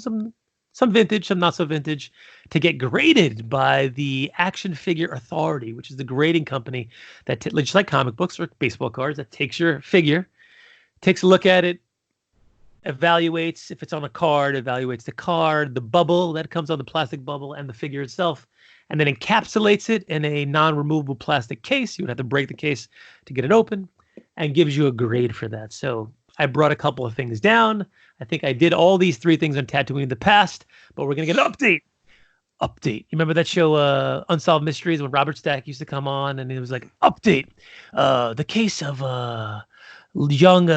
some vintage, some not so vintage, to get graded by the Action Figure Authority, which is the grading company that, just like comic books or baseball cards, that takes your figure, takes a look at it, evaluates if it's on a card, evaluates the card, the bubble that comes on the plastic bubble, and the figure itself, and then encapsulates it in a non-removable plastic case. You would have to break the case to get it open, and gives you a grade for that. So I brought a couple of things down. I think I did all these 3 things on TaTOYine in the past, but we're going to get an update. You remember that show, Unsolved Mysteries, when Robert Stack used to come on and it was like, update. The case of young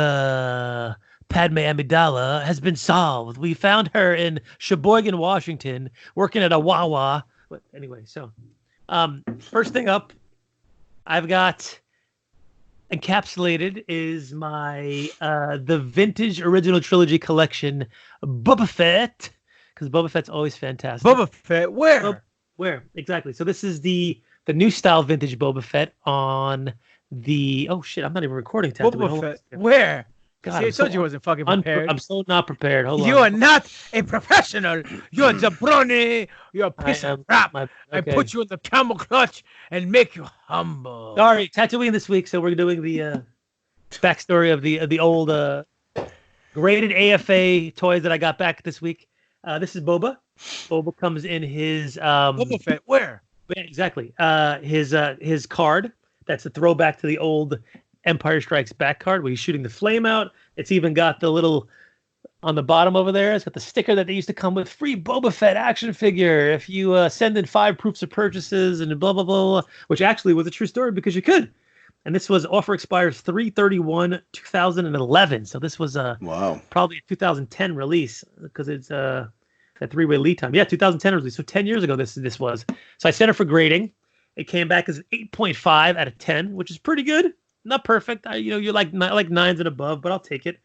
Padme Amidala has been solved. We found her in Sheboygan, Washington, working at a Wawa. But anyway, so first thing up, I've got encapsulated is my the vintage original trilogy collection Boba Fett, because Boba Fett's always fantastic. Boba Fett, where? Where exactly? So this is the new style vintage Boba Fett on the I'm not even recording. Boba Fett, where? God, See, I told you I wasn't fucking prepared. I'm so not prepared. Hold on. You are not a professional. You're a jabroni. You're a piece of crap. I put you in the camel clutch and make you humble. Sorry, TaTOYine this week. So we're doing the backstory of the old graded AFA toys that I got back this week. This is Boba. Boba comes in his Boba Fett, where? Yeah, exactly. His card. That's a throwback to the old Empire Strikes Back card where he's shooting the flame out. It's even got the little on the bottom over there. It's got the sticker that they used to come with, free Boba Fett action figure if you send in 5 proofs of purchases and blah, blah, blah, which actually was a true story because you could. And this was offer expires 3/31/2011. So this was probably a 2010 release because it's a 3-way lead time. Yeah, 2010 release. So 10 years ago this was. So I sent it for grading. It came back as an 8.5 out of 10, which is pretty good. Not perfect. You like 9s and above, but I'll take it.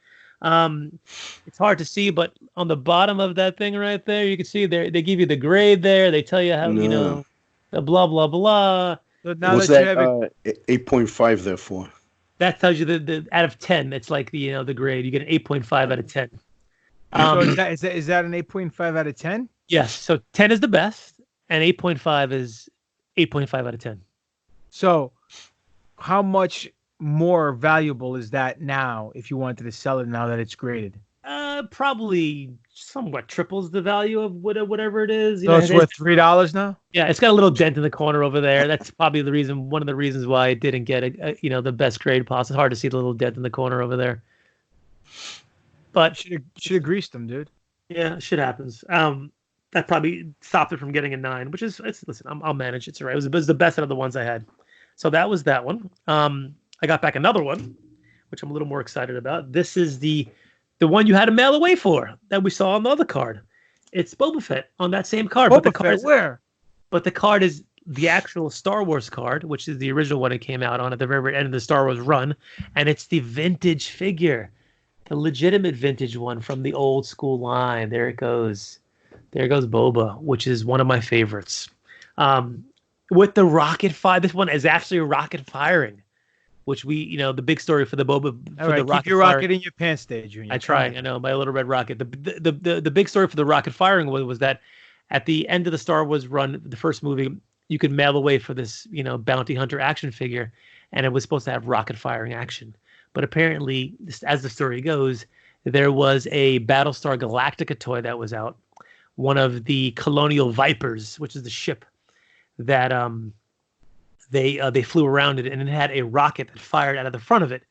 It's hard to see, but on the bottom of that thing right there, you can see they give you the grade there. They tell you how the blah blah blah. So now What's that 8.5 there for? That tells you the out of 10. It's like the grade. You get an 8.5 out of 10. So is that an 8.5 out of 10? Yes. So 10 is the best, and 8.5 is 8.5 out of 10. So how much more valuable is that now if you wanted to sell it now that it's graded? Probably somewhat triples the value of whatever it is. So it's worth $3 now? Yeah, it's got a little dent in the corner over there. That's probably one of the reasons why it didn't get the best grade possible. It's hard to see the little dent in the corner over there. But should have greased them, dude. Yeah, shit happens. That probably stopped it from getting a 9, which is listen, I'll manage. It's all right. It was the best out of the ones I had. So that was that one. I got back another one, which I'm a little more excited about. This is the one you had to mail away for that we saw on the other card. It's Boba Fett on that same card. Boba Fett, where? But the card is the actual Star Wars card, which is the original one it came out on at the very end of the Star Wars run. And it's the vintage figure, the legitimate vintage one from the old school line. There it goes. There goes Boba, which is one of my favorites. With the rocket fire, this one is actually rocket firing. Which the big story for the Boba. All right, keep your rocket in your pants there, Junior. I try. I know, my little red rocket. The big story for the rocket firing was that at the end of the Star Wars run, the first movie, you could mail away for this, bounty hunter action figure, and it was supposed to have rocket firing action. But apparently, as the story goes, there was a Battlestar Galactica toy that was out, one of the Colonial Vipers, which is the ship that they flew around it, and it had a rocket that fired out of the front of it.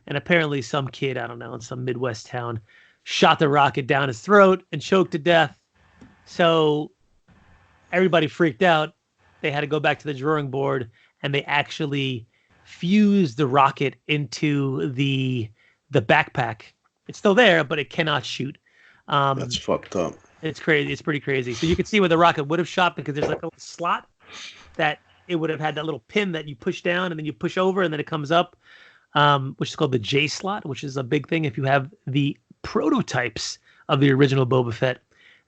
And apparently some kid, I don't know, in some Midwest town, shot the rocket down his throat and choked to death. So everybody freaked out. They had to go back to the drawing board, and they actually fused the rocket into the backpack. It's still there, but it cannot shoot. That's fucked up. It's crazy. It's pretty crazy. So you can see where the rocket would have shot, because there's like a little slot that it would have had, that little pin that you push down and then you push over and then it comes up, which is called the J slot, which is a big thing. If you have the prototypes of the original Boba Fett,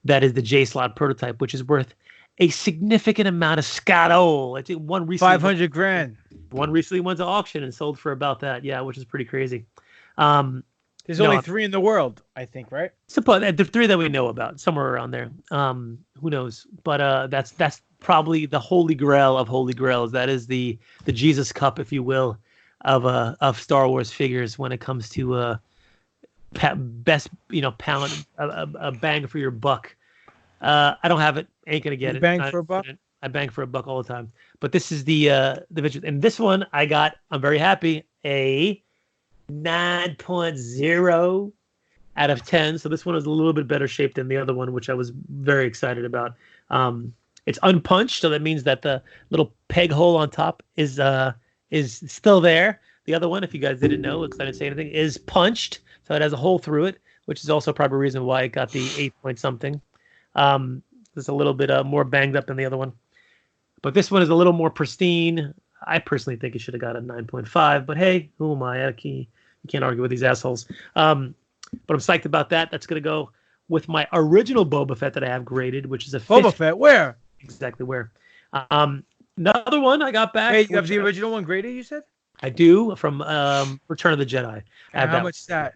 that is the J slot prototype, which is worth a significant amount of scatol. I think one recently $500,000. One recently went to auction and sold for about that. Yeah, which is pretty crazy. There's only 3 in the world, I think, right? Suppose the 3 that we know about, somewhere around there. Who knows? But that's probably the holy grail of holy grails. That is the Jesus cup, if you will, of Star Wars figures when it comes to best pound a bang for your buck. I don't have it. Ain't gonna get it. Bang for a buck. I bang for a buck all the time. But this is the visual, and this one I got. I'm very happy. A 9.0 out of 10. So this one is a little bit better shape than the other one, which I was very excited about. It's unpunched, so that means that the little peg hole on top is still there. The other one, if you guys didn't know, because I didn't say anything, is punched, so it has a hole through it, which is also probably a reason why it got the 8 point something. It's a little bit more banged up than the other one, but this one is a little more pristine. I personally think it should have got a 9.5, but hey, who am I? You can't argue with these assholes. But I'm psyched about that. That's going to go with my original Boba Fett that I have graded, which is a Boba Fett, where? Exactly where. Another one I got back. Hey, you have the original one graded, you said? I do, from Return of the Jedi. And how much is that?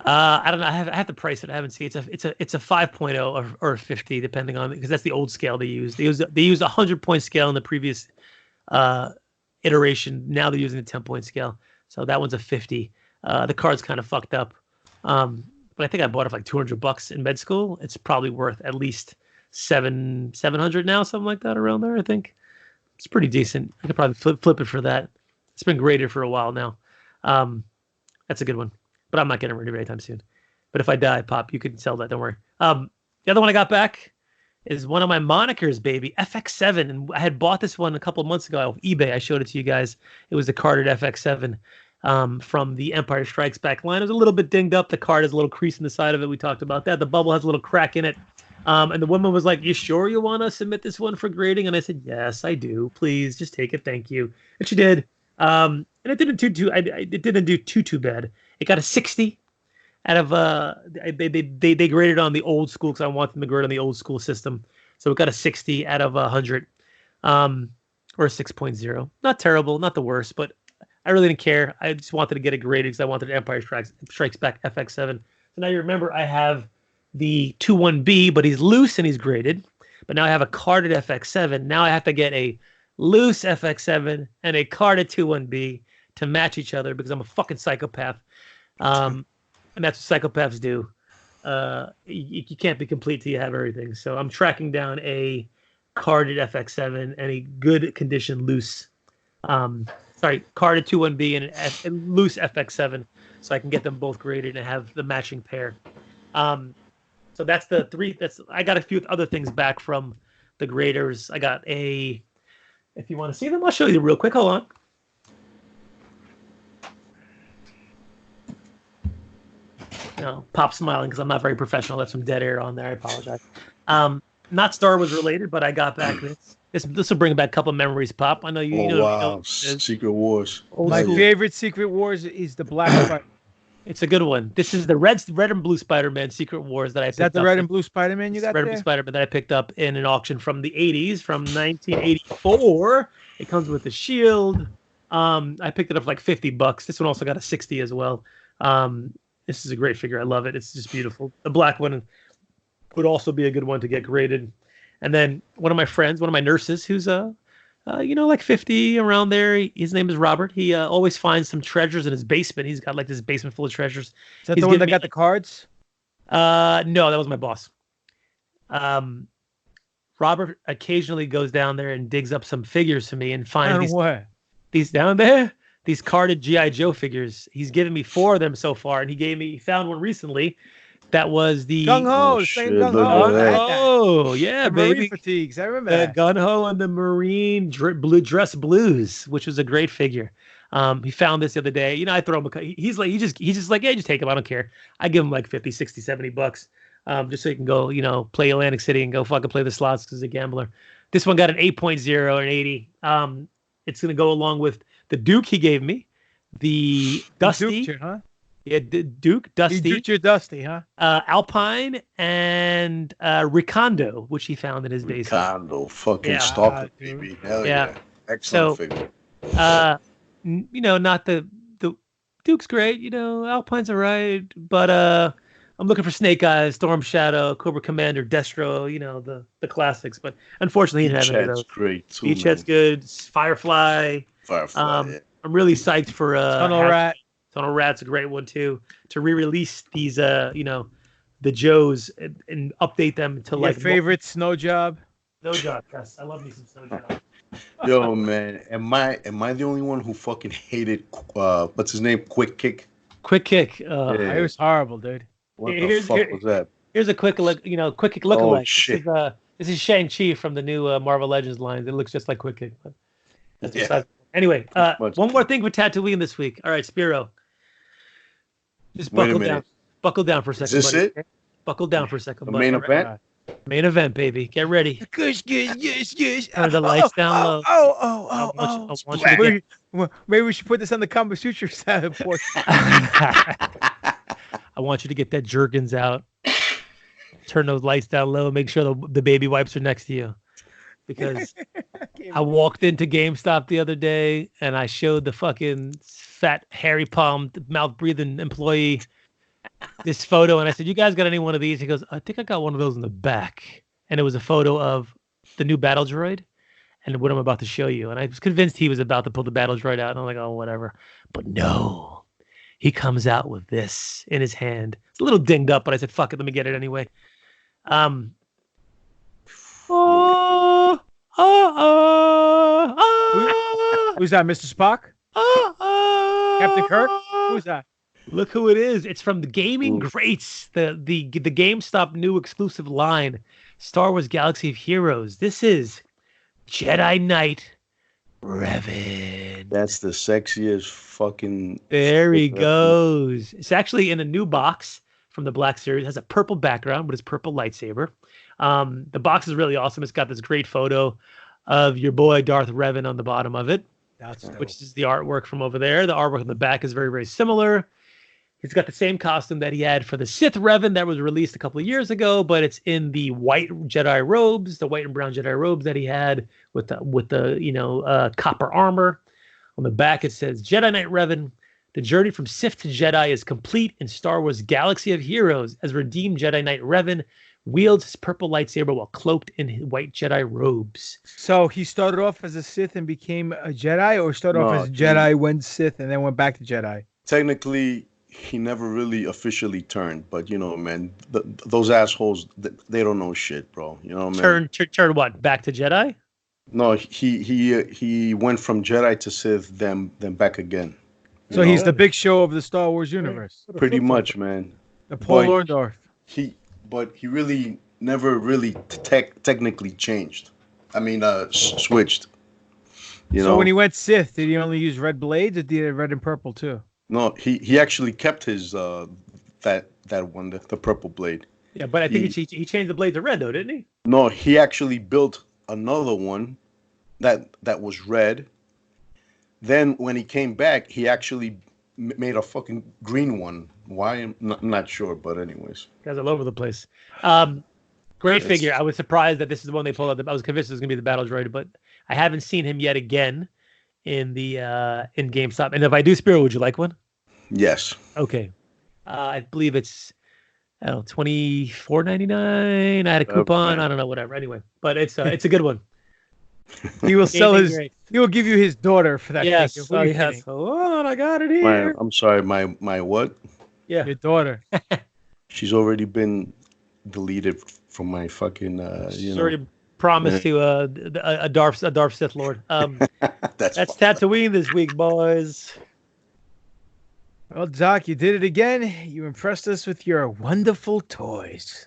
I don't know. I have to price it. I haven't seen it. It's a 5.0 or a 50, depending on, because that's the old scale they used. They used a 100-point scale in the previous iteration. Now they're using a 10-point scale. So that one's a 50. The card's kind of fucked up. But I think I bought it for like $200 in med school. It's probably worth at least $700 now, something like that, around there. I think it's pretty decent. I could probably flip it for that. It's been graded for a while now. That's a good one, but I'm not getting rid of it anytime soon. But if I die, Pop, you can sell that. Don't worry. The other one I got back is one of my monikers, baby, FX7. And I had bought this one a couple of months ago off eBay. I showed it to you guys. It was the carded FX7 from the Empire Strikes Back line. It was a little bit dinged up. The card has a little crease in the side of it. We talked about that. The bubble has a little crack in it. And the woman was like, "You sure you want to submit this one for grading?" And I said, "Yes, I do. Please, just take it. Thank you." And she did. And it didn't do too bad. It got a 60 out of they graded on the old school, because I want them to grade on the old school system. So it got a 60 out of 100, or a 6.0. Not terrible, not the worst, but I really didn't care. I just wanted to get it graded because I wanted Empire Strikes Back FX7. So now you remember I have the 2-1B, but he's loose and he's graded. But now I have a carded FX7. Now I have to get a loose FX7 and a carded 2-1B to match each other, because I'm a fucking psychopath. And that's what psychopaths do. You can't be complete till you have everything. So I'm tracking down a carded FX7 and a good condition loose. Carded 2-1B and a loose FX7, so I can get them both graded and have the matching pair. So that's the 3. I got a few other things back from the graders. I got if you want to see them, I'll show you real quick. Hold on. No, Pop smiling because I'm not very professional. That's some dead air on there. I apologize. Not Star Wars related, but I got back this. This will bring back a couple of memories, Pop. I know you. Wow, Secret Wars. My favorite Secret Wars is the Black Spider. It's a good one. This is the red and blue Spider-Man Secret Wars that I picked up. Is that the red and blue Spider-Man you got there? Red and blue Spider-Man that I picked up in an auction from the 80s, from 1984. It comes with a shield. I picked it up for like $50. This one also got a 60 as well. This is a great figure. I love it. It's just beautiful. The black one would also be a good one to get graded. And then one of my friends, one of my nurses, who's like 50 around there. His name is Robert. He always finds some treasures in his basement. He's got like this basement full of treasures. Is that the one that got the cards? No, that was my boss. Robert occasionally goes down there and digs up some figures for me and finds These down there, these carded G.I. Joe figures. He's given me 4 of them so far, and he found one recently that was the Gung Ho, Oh, same shit, Gung look Ho. at that. Oh, yeah, The Marine baby. fatigues. I remember The that. Gun Ho and the Marine Dress Blues, which was a great figure. He found this the other day. You know, I throw him he's just like, yeah, just take him. I don't care. I give him like 50, 60, 70 bucks. Just so he can go, you know, play Atlantic City and go fucking play the slots because he's a gambler. This one got an 8.0 and 80. It's going to go along with the Duke he gave me, the Dusty. Duked you, huh? Yeah, Duke, Dusty. He duked your Dusty, huh? Alpine, and Ricondo, which he found in his basement. Ricondo, fucking Yeah. stalker, baby. Hell yeah. Excellent figure. You know, not the Duke's great. You know, Alpine's all right, but I'm looking for Snake Eyes, Storm Shadow, Cobra Commander, Destro. You know, the classics. But unfortunately, he didn't have any of those. Great too. Beachhead's good. Firefly. Yeah. I'm really psyched for Tunnel Rat. Tunnel Rat's a great one too. To re-release these, you know, the Joes and update them to Your favorite Snow Job? Snow Job. Yes, I love me some Snow Job. Yo, man, am I the only one who fucking hated what's his name? Quick Kick. Quick Kick. Yeah. It was horrible, dude. What the fuck was that? Here's a quick look. You know, Quick Kick lookalike. Oh shit. This is Shang-Chi from the new Marvel Legends line. It looks just like Quick Kick. But that's Yeah. besides. Anyway, Much one more thing for TaTOYine this week. All right, Spiro. Just buckle down. Buckle down for a second. Is this buddy. it? Buckle down for a second. The buddy. main All right. event? Main event, baby. Get ready. Yes. Turn the lights down low. Oh. I want you to get, Maybe we should put this on the Kama Sutra side portion. I want you to get that Jergens out. Turn those lights down low. Make sure the baby wipes are next to you. Because I walked into GameStop the other day and I showed the fucking fat, hairy palmed, mouth breathing employee this photo. And I said, "You guys got any one of these?" He goes, "I think I got one of those in the back." And it was a photo of the new battle droid and what I'm about to show you. And I was convinced he was about to pull the battle droid out. And I'm like, oh, whatever. But no, he comes out with this in his hand. It's a little dinged up, but I said, fuck it, let me get it anyway. Who's that, Mr. Spock? Captain Kirk? Who's that? Look who it is. It's from the Gaming Greats, the GameStop new exclusive line, Star Wars Galaxy of Heroes. This is Jedi Knight Revan. That's the sexiest fucking... There he goes. It's actually in a new box from the Black Series. It has a purple background with his purple lightsaber. The box is really awesome. It's got this great photo of your boy Darth Revan on the bottom of it, which is the artwork from over there. The artwork on the back is very, very similar. He's got the same costume that he had for the Sith Revan that was released a couple of years ago, but it's in the white Jedi robes, the white and brown Jedi robes that he had with the copper armor. On the back, it says, Jedi Knight Revan, the journey from Sith to Jedi is complete in Star Wars Galaxy of Heroes as redeemed Jedi Knight Revan wields his purple lightsaber while cloaked in his white Jedi robes. So he started off as a Sith and became a Jedi, or started off as a Jedi, went Sith, and then went back to Jedi? Technically, he never really officially turned, but you know, man, those assholes, they don't know shit, bro. You know, man. Turn what? Back to Jedi? No, he went from Jedi to Sith, then back again. So he's the Big Show of the Star Wars universe. Pretty much, man. The Paul Orndorff. But he really never really technically changed. I mean, switched. You know. So when he went Sith, did he only use red blades, or did he have red and purple too? No, he actually kept his that one, the purple blade. Yeah, but I think he changed the blade to red though, didn't he? No, he actually built another one that was red. Then when he came back, he actually made a fucking green one. Why? I'm not sure, but anyways. Guys all over the place. Great figure. I was surprised that this is the one they pulled out. I was convinced it was going to be the battle droid, but I haven't seen him yet again in the in GameStop. And if I do, Spiro, would you like one? Yes. Okay. I believe it's $24.99. I had a coupon. I don't know, whatever. Anyway, but it's a good one. He will sell his. He will give you his daughter for that. Yes. Figure. Oh, yes. Hold on, I got it here. I'm sorry. My what? Yeah. Your daughter. She's already been deleted from my fucking. She's already promise to a Darth Sith Lord. That's TaTOYine this week, boys. Well, Doc, you did it again. You impressed us with your wonderful toys.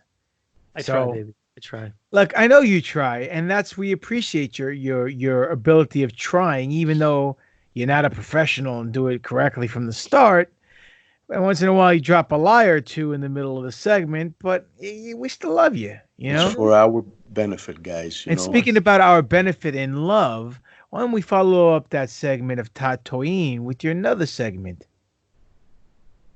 I try, baby. I try. Look, I know you try, and we appreciate your ability of trying, even though you're not a professional and do it correctly from the start. And once in a while, you drop a lie or two in the middle of the segment, but we still love you. You know, it's for our benefit, guys. And speaking about our benefit and love, why don't we follow up that segment of TaTOYine with your another segment?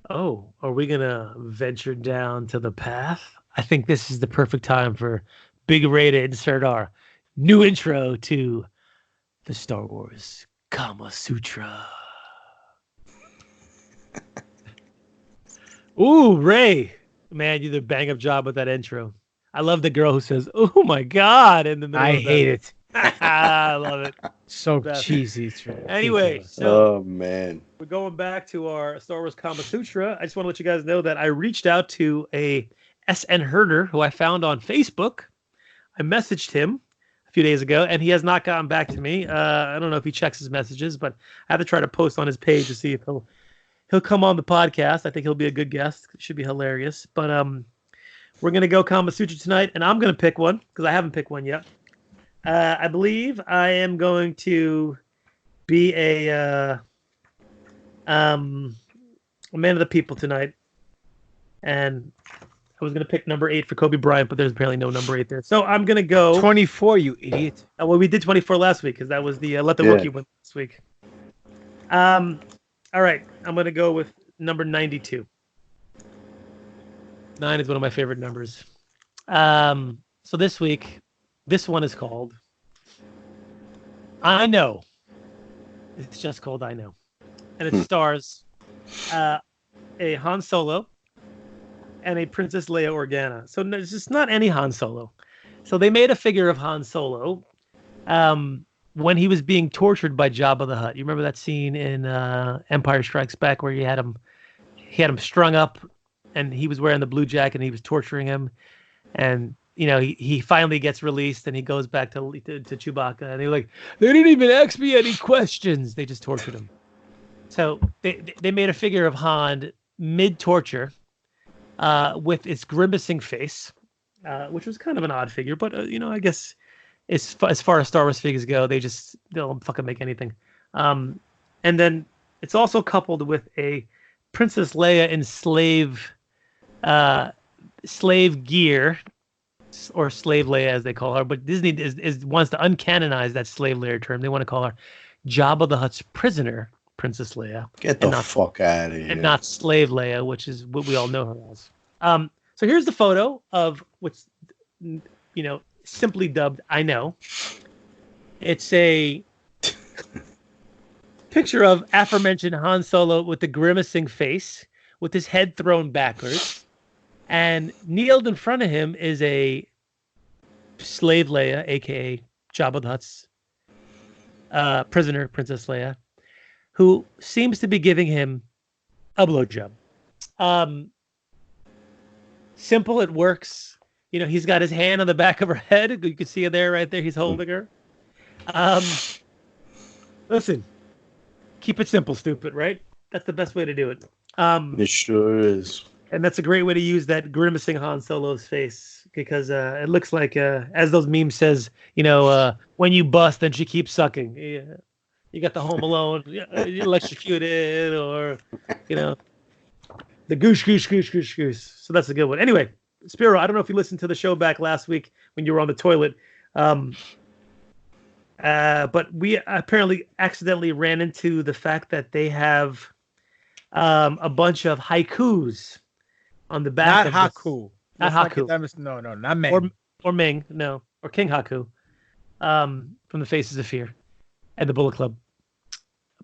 Oh, are we gonna venture down to the path? I think this is the perfect time for Big Ray to insert our new intro to the Star Wars Kama Sutra. Ooh, Ray, man, you did a bang up job with that intro. I love the girl who says, "Oh my God!" in the middle. I hate it. I love it. So cheesy. Anyway, so oh man, we're going back to our Star Wars Kama Sutra. I just want to let you guys know that I reached out to a SN Herder who I found on Facebook. I messaged him a few days ago, and he has not gotten back to me. I don't know if he checks his messages, but I have to try to post on his page to see if he'll come on the podcast. I think he'll be a good guest. It should be hilarious. But we're gonna go Kama Sutra tonight, and I'm gonna pick one because I haven't picked one yet. I believe I am going to be a man of the people tonight, and I was going to pick number 8 for Kobe Bryant, but there's apparently no number 8 there. So I'm going to go 24, you idiot. Well, we did 24 last week because that was the Let the Wookiee win this week. All right, I'm going to go with number 92. 9 is one of my favorite numbers. So this week, this one is called I Know. It's just called I Know. And it stars a Han Solo and a Princess Leia Organa. So it's just not any Han Solo. So they made a figure of Han Solo when he was being tortured by Jabba the Hutt. You remember that scene in Empire Strikes Back where he had him strung up and he was wearing the blue jacket and he was torturing him. And you know, he finally gets released and he goes back to Chewbacca and they're like, they didn't even ask me any questions. They just tortured him. So they made a figure of Han mid-torture with its grimacing face, which was kind of an odd figure. But, I guess as far as Star Wars figures go, they'll fucking make anything. And then it's also coupled with a Princess Leia in slave gear, or slave Leia as they call her, but Disney wants to uncanonize that slave Leia term. They want to call her Jabba the Hutt's prisoner, Princess Leia. Get the fuck out of here. And not slave Leia, which is what we all know her as. So here's the photo of what's, simply dubbed I Know. It's a picture of aforementioned Han Solo with the grimacing face, with his head thrown backwards. And kneeled in front of him is a slave Leia, a.k.a. Jabba the Hutt's prisoner, Princess Leia, who seems to be giving him a blowjob. Simple, it works. He's got his hand on the back of her head. You can see it there, right there. He's holding her. Listen, keep it simple, stupid, right? That's the best way to do it. It sure is. And that's a great way to use that grimacing Han Solo's face because it looks like, as those memes says, when you bust, then she keeps sucking. You got the Home Alone, electrocuted, or, the goose, goose, goose, goose, goose. So that's a good one. Anyway, Spiro, I don't know if you listened to the show back last week when you were on the toilet. But we apparently accidentally ran into the fact that they have a bunch of haikus on the back. Not Haku. Not Haku. No, not Meng. Or Ming, no. Or King Haku. From the Faces of Fear and the Bullet Club.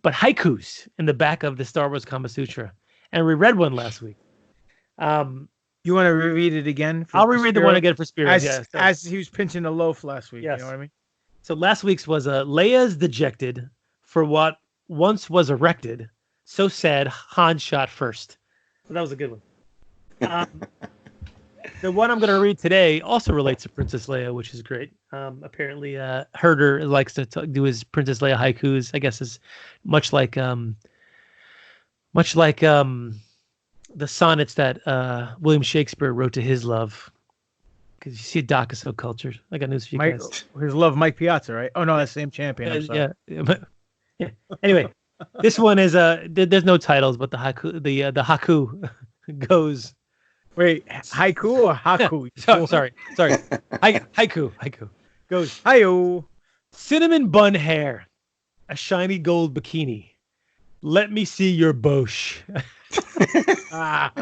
But haikus in the back of the Star Wars Kama Sutra. And we read one last week. You want to reread it again? I'll reread the one again for Spiro. As he was pinching a loaf last week. Yes. You know what I mean? So last week's was Leia's dejected for what once was erected. So sad, Han shot first. So that was a good one. The one I'm going to read today also relates to Princess Leia, which is great. Apparently, Herder likes to do his Princess Leia haikus. I guess is much like the sonnets that William Shakespeare wrote to his love. Because you see, Doc is so cultured. I got news for you guys. His love, Mike Piazza, right? Oh no, that's the same champion. I'm sorry. Yeah. Anyway, this one is there's no titles, but the haiku goes. Wait, haiku or haku? sorry. Haiku goes. Hi-yo. Cinnamon bun hair, a shiny gold bikini. Let me see your bosh. Pop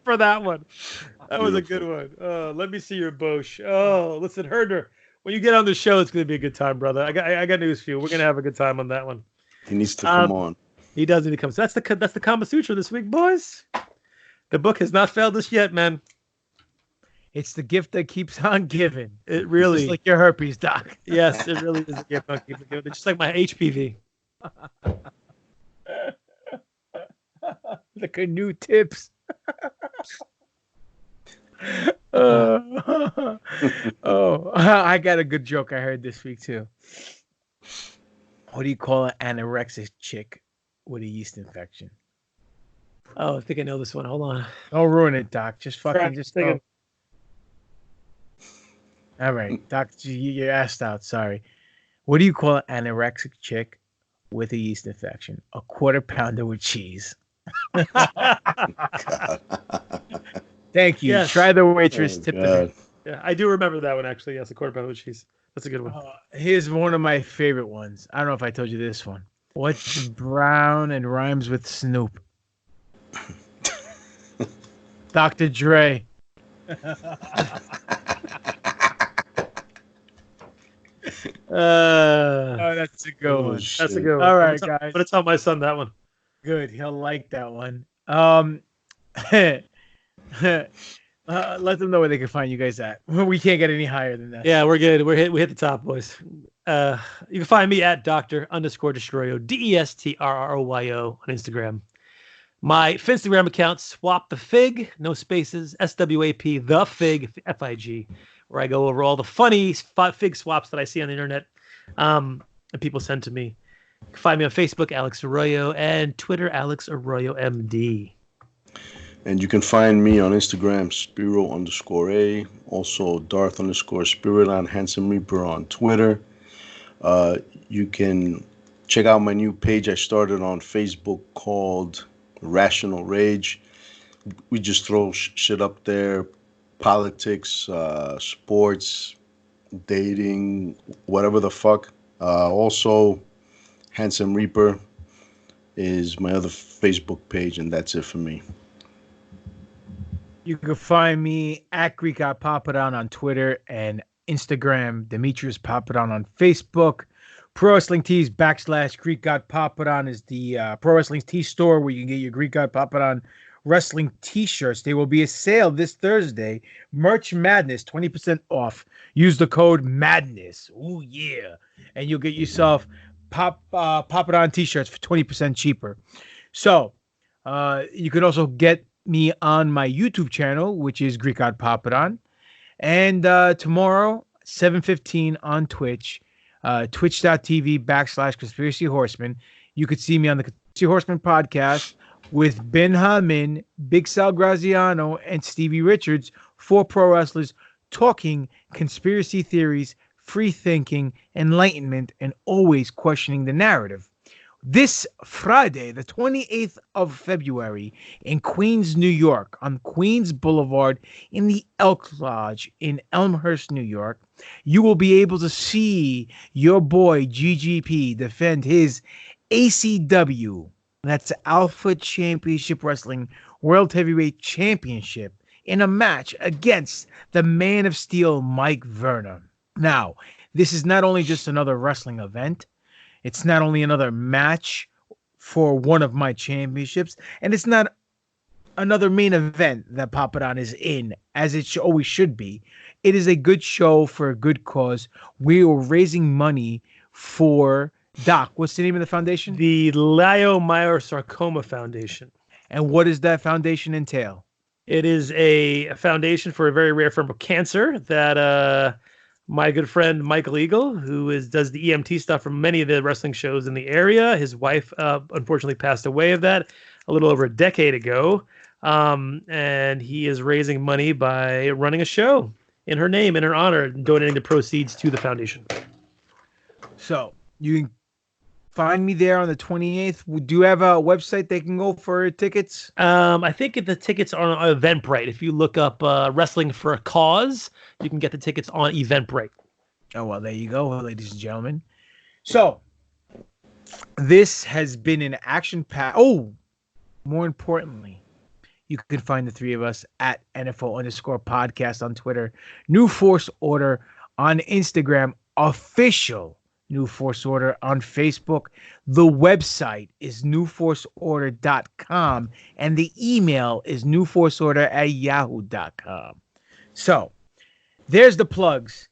for that one. That was a good one. Let me see your bosh. Oh, listen, Herder, when you get on the show, it's going to be a good time, brother. I got news for you. We're going to have a good time on that one. He needs to come on. He does need to come. So that's the Kama Sutra this week, boys. The book has not failed us yet, man. It's the gift that keeps on giving. It really is like your herpes, Doc. Yes, it really is a gift that keeps on giving. It's just like my HPV. The canoe tips. I got a good joke I heard this week too. What do you call an anorexic chick with a yeast infection? Oh, I think I know this one. Hold on. Don't ruin it, Doc. Just fucking go. All right, Doc, you're asked out. Sorry. What do you call an anorexic chick with a yeast infection? A quarter pounder with cheese. Thank you. Yes. Try the waitress tip. Yeah, I do remember that one actually. Yes, a quarter pounder with cheese. That's a good one. Here's one of my favorite ones. I don't know if I told you this one. What's brown and rhymes with Snoop? Dr. Dre. That's a good one. That's a good one. All right, guys. But it's on my son, that one. Good. He'll like that one. Let them know where they can find you guys at. We can't get any higher than that. Yeah, we're good. We hit the top, boys. You can find me at Dr_Destroyo, DESTRROYO on Instagram. My Finstagram account, Swap the Fig, no spaces, SWAP the Fig, FIG, where I go over all the funny fig swaps that I see on the internet and people send to me. You can find me on Facebook, Alex Arroyo, and Twitter, Alex Arroyo MD. And you can find me on Instagram, Spiro_A, also Darth_Spirit on Handsome Reaper on Twitter. You can check out my new page I started on Facebook called Rational Rage. We just throw shit up there, politics, sports, dating, whatever the fuck. Also, Handsome Reaper is my other Facebook page, and that's it for me. You can find me at Greek God Papadon on Twitter and Instagram, Demetrius Papadon on Facebook. Pro Wrestling Tees / Greek God Papadon is the Pro Wrestling Tee store where you can get your Greek God Papadon wrestling t-shirts. There will be a sale this Thursday. Merch Madness, 20% off. Use the code MADNESS. Ooh, yeah. And you'll get yourself Papadon t-shirts for 20% cheaper. So, you can also get me on my YouTube channel, which is Greek God Papadon. And tomorrow, 7:15 on Twitch, twitch.tv / Conspiracy Horseman. You could see me on the Conspiracy Horseman podcast with Ben Hamin, Big Sal Graziano, and Stevie Richards, 4 pro wrestlers talking conspiracy theories, free thinking, enlightenment, and always questioning the narrative. This Friday, the 28th of February, in Queens, New York, on Queens Boulevard in the Elk Lodge in Elmhurst, New York, you will be able to see your boy GGP defend his ACW, that's Alpha Championship Wrestling World Heavyweight Championship, in a match against the Man of Steel, Mike Verner. Now, this is not only just another wrestling event, it's not only another match for one of my championships, and it's not another main event that Papadon is in, as it always should be. It is a good show for a good cause. We are raising money for Doc. What's the name of the foundation? The Leiomyosarcoma Foundation. And what does that foundation entail? It is a foundation for a very rare form of cancer that my good friend Michael Eagle, who does the EMT stuff from many of the wrestling shows in the area, his wife unfortunately passed away of that a little over a decade ago. And he is raising money by running a show in her name, in her honor, and donating the proceeds to the foundation. So you can find me there on the 28th. Do you have a website they can go for tickets? I think the tickets are on Eventbrite. If you look up Wrestling for a Cause, you can get the tickets on Eventbrite. Oh, well, there you go, ladies and gentlemen. So this has been an action-packed... Oh, more importantly, you can find the three of us at NFO_podcast on Twitter, New Force Order on Instagram, official New Force Order on Facebook. The website is newforceorder.com, and the email is newforceorder@yahoo.com. So there's the plugs.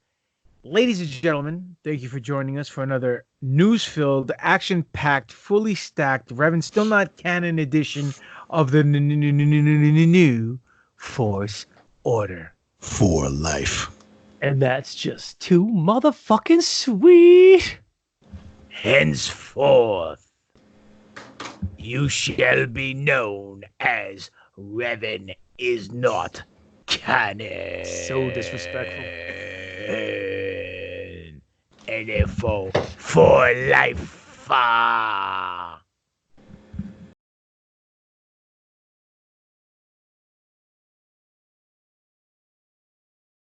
Ladies and gentlemen, thank you for joining us for another news-filled, action-packed, fully stacked, Revan Still Not Canon edition of the New Force Order. For life. And that's just too motherfucking sweet. Henceforth, you shall be known as Revan is not canon. So disrespectful. NFO for life.